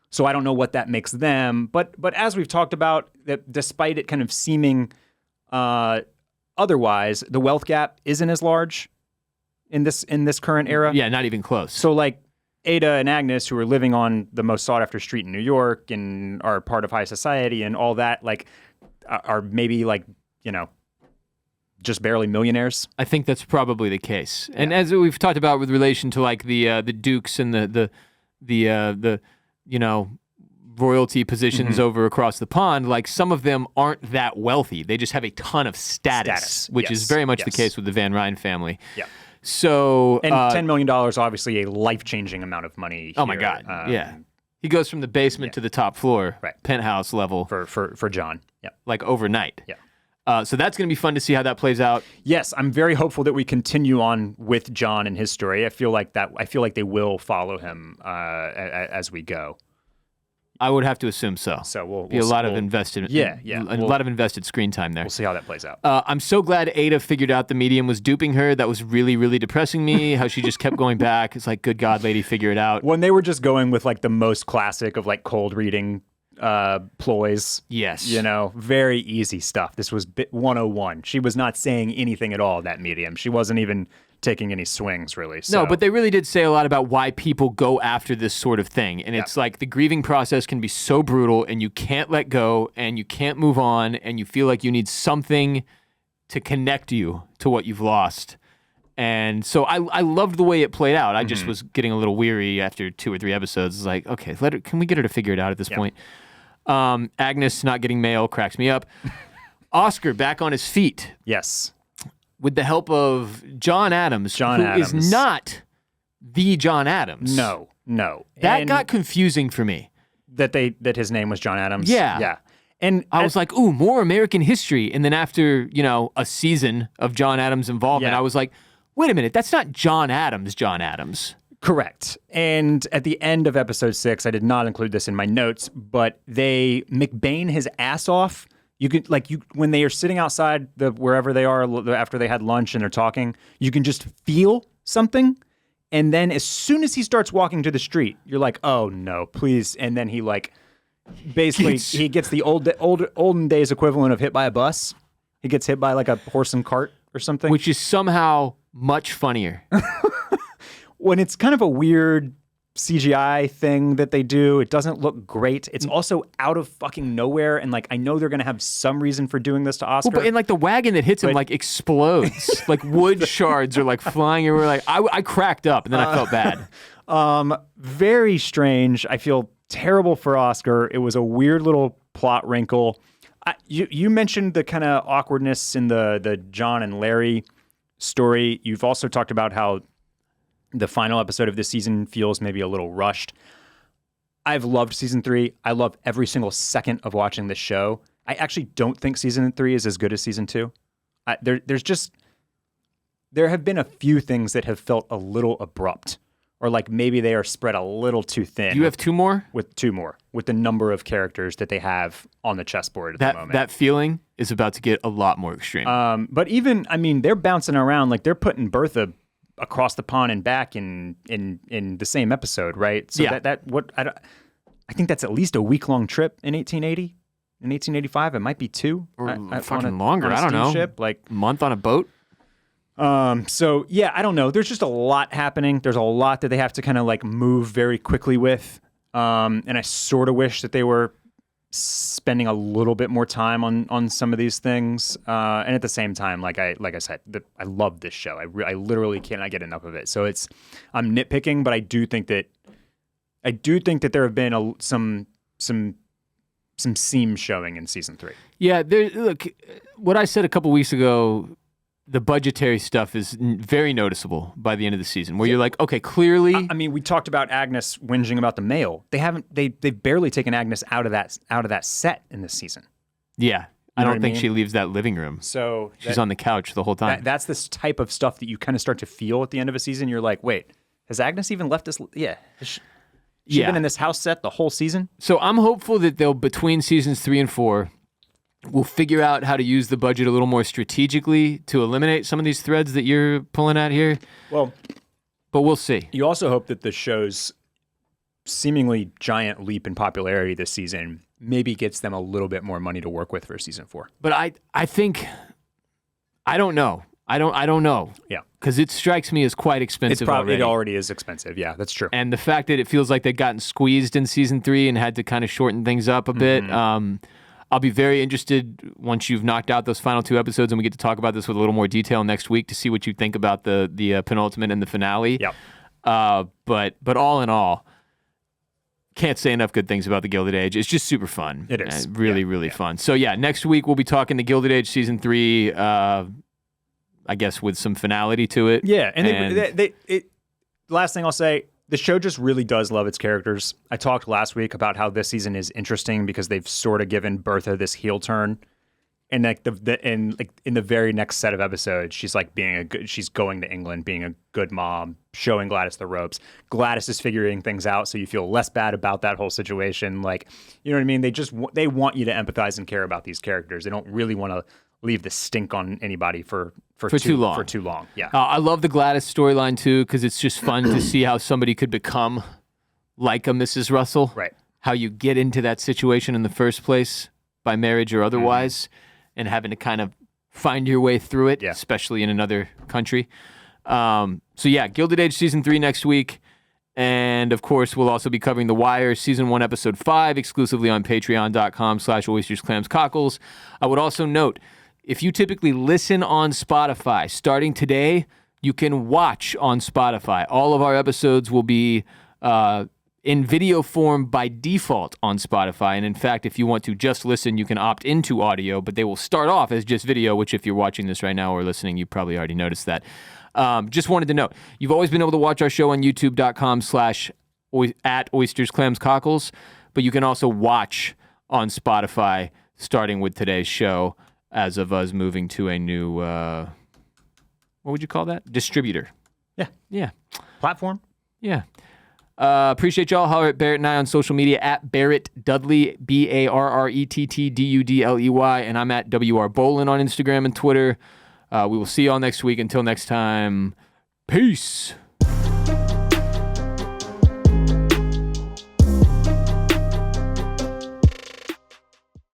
So I don't know what that makes them. But as we've talked about, that despite it kind of seeming otherwise, the wealth gap isn't as large in this current era. Yeah, not even close. So like Ada and Agnes, who are living on the most sought after street in New York and are part of high society and all that, like are maybe like, you know, just barely millionaires. I think that's probably the case. Yeah. And as we've talked about with relation to like the dukes and the you know, royalty positions over across the pond, like some of them aren't that wealthy. They just have a ton of status. Which is very much the case with the Van Ryn family. Yeah. So and $10 million, obviously a life-changing amount of money here. Oh my God. Yeah. He goes from the basement to the top floor, penthouse level. For John. Yeah. Like overnight. Yeah. So that's going to be fun to see how that plays out. Yes, I'm very hopeful that we continue on with John and his story. I feel like they will follow him as we go. I would have to assume so. So we'll be a lot of invested. A lot of invested screen time there. We'll see how that plays out. I'm so glad Ada figured out the medium was duping her. That was really, really depressing me. How she just kept going back. It's like, good God, lady, figure it out. When they were just going with like the most classic of like cold reading ploys. Yes. You know, very easy stuff. This was 101. She was not saying anything at all, that medium. She wasn't even taking any swings, really. So. No, but they really did say a lot about why people go after this sort of thing. And it's like the grieving process can be so brutal and you can't let go and you can't move on and you feel like you need something to connect you to what you've lost. And so I loved the way it played out. I just was getting a little weary after 2 or 3 episodes. It's like, okay, can we get her to figure it out at this point? Agnes not getting mail cracks me up. Oscar back on his feet. Yes. with the help of John Adams, who is not the John Adams. No. That got confusing for me. That his name was John Adams? Yeah. And I was like, ooh, more American history. And then after, a season of John Adams' involvement, I was like, wait a minute, that's not John Adams. Correct. And at the end of episode 6, I did not include this in my notes, but they McBain his ass off. You could when they are sitting outside wherever they are after they had lunch and they're talking, you can just feel something. And then as soon as he starts walking to the street, you're like, oh no, please. And then he basically he gets the olden days equivalent of hit by a bus. He gets hit by like a horse and cart or something, which is somehow much funnier. When it's kind of a weird CGI thing that they do, it doesn't look great. It's also out of fucking nowhere, and I know they're gonna have some reason for doing this to Oscar. Well, and the wagon that hits him explodes, wood shards are flying, and we're I cracked up, and then I felt bad. Very strange. I feel terrible for Oscar. It was a weird little plot wrinkle. You mentioned the kind of awkwardness in the John and Larry story. You've also talked about how the final episode of this season feels maybe a little rushed. I've loved season 3. I love every single second of watching this show. I actually don't think season 3 is as good as season 2. There have been a few things that have felt a little abrupt, or maybe they are spread a little too thin. You have 2 more? With 2 more, with the number of characters that they have on the chessboard at the moment. That feeling is about to get a lot more extreme. But even, they're bouncing around, they're putting Bertha across the pond and back in the same episode, right? So yeah. I think that's at least a week-long trip in 1880. In 1885, it might be 2. Or fucking longer. I don't know. A month on a boat. So yeah, I don't know. There's just a lot happening. There's a lot that they have to kind of move very quickly with. And I sort of wish that they were spending a little bit more time on some of these things. And at the same time, like I said, I love this show. I literally cannot get enough of it. So I'm nitpicking, but I do think that there have been some seams showing in season 3. Yeah, look, what I said a couple weeks ago, the budgetary stuff is very noticeable by the end of the season, where you're like, okay, clearly. We talked about Agnes whinging about the mail. They've barely taken Agnes out of that set in this season. Yeah, I don't think she leaves that living room. So she's on the couch the whole time. That's this type of stuff that you kind of start to feel at the end of a season. You're like, wait, has Agnes even left this? Yeah. Has she been in this house set the whole season? So I'm hopeful that they'll, between seasons 3 and 4, we'll figure out how to use the budget a little more strategically to eliminate some of these threads that you're pulling at here. Well, but we'll see. You also hope that the show's seemingly giant leap in popularity this season maybe gets them a little bit more money to work with for season 4. But I think, I don't know. I don't know. Yeah. Because it strikes me as quite expensive already. It already is expensive. Yeah, that's true. And the fact that it feels like they've gotten squeezed in season 3 and had to kind of shorten things up a bit. I'll be very interested once you've knocked out those final 2 episodes and we get to talk about this with a little more detail next week to see what you think about the penultimate and the finale. Yep. But all in all, can't say enough good things about the Gilded Age. It's just super fun. It is. Really fun. So yeah, next week we'll be talking the Gilded Age season 3, I guess with some finality to it. Yeah, and last thing I'll say, the show just really does love its characters. I talked last week about how this season is interesting because they've sort of given Bertha this heel turn, and in the very next set of episodes, she's she's going to England, being a good mom, showing Gladys the ropes. Gladys is figuring things out, so you feel less bad about that whole situation. You know what I mean? They want you to empathize and care about these characters. They don't really want to leave the stink on anybody for too long. Yeah. I love the Gladys storyline too, because it's just fun to see how somebody could become like a Mrs. Russell. Right. How you get into that situation in the first place by marriage or otherwise, and having to kind of find your way through it, especially in another country. So yeah, Gilded Age season 3 next week. And of course, we'll also be covering The Wire season 1, episode 5, exclusively on patreon.com/oystersclamscockles. I would also note, if you typically listen on Spotify, starting today, you can watch on Spotify. All of our episodes will be in video form by default on Spotify. And in fact, if you want to just listen, you can opt into audio, but they will start off as just video, which if you're watching this right now or listening, you probably already noticed that. Just wanted to note, you've always been able to watch our show on youtube.com/@oystersclamscockles, but you can also watch on Spotify, starting with today's show, as of us moving to a new, what would you call that? Distributor. Yeah. Platform? Yeah. Appreciate y'all. Holler at Barrett and I on social media at Barrett Dudley, BarrettDudley, and I'm at WR Bolen on Instagram and Twitter. We will see y'all next week. Until next time, peace.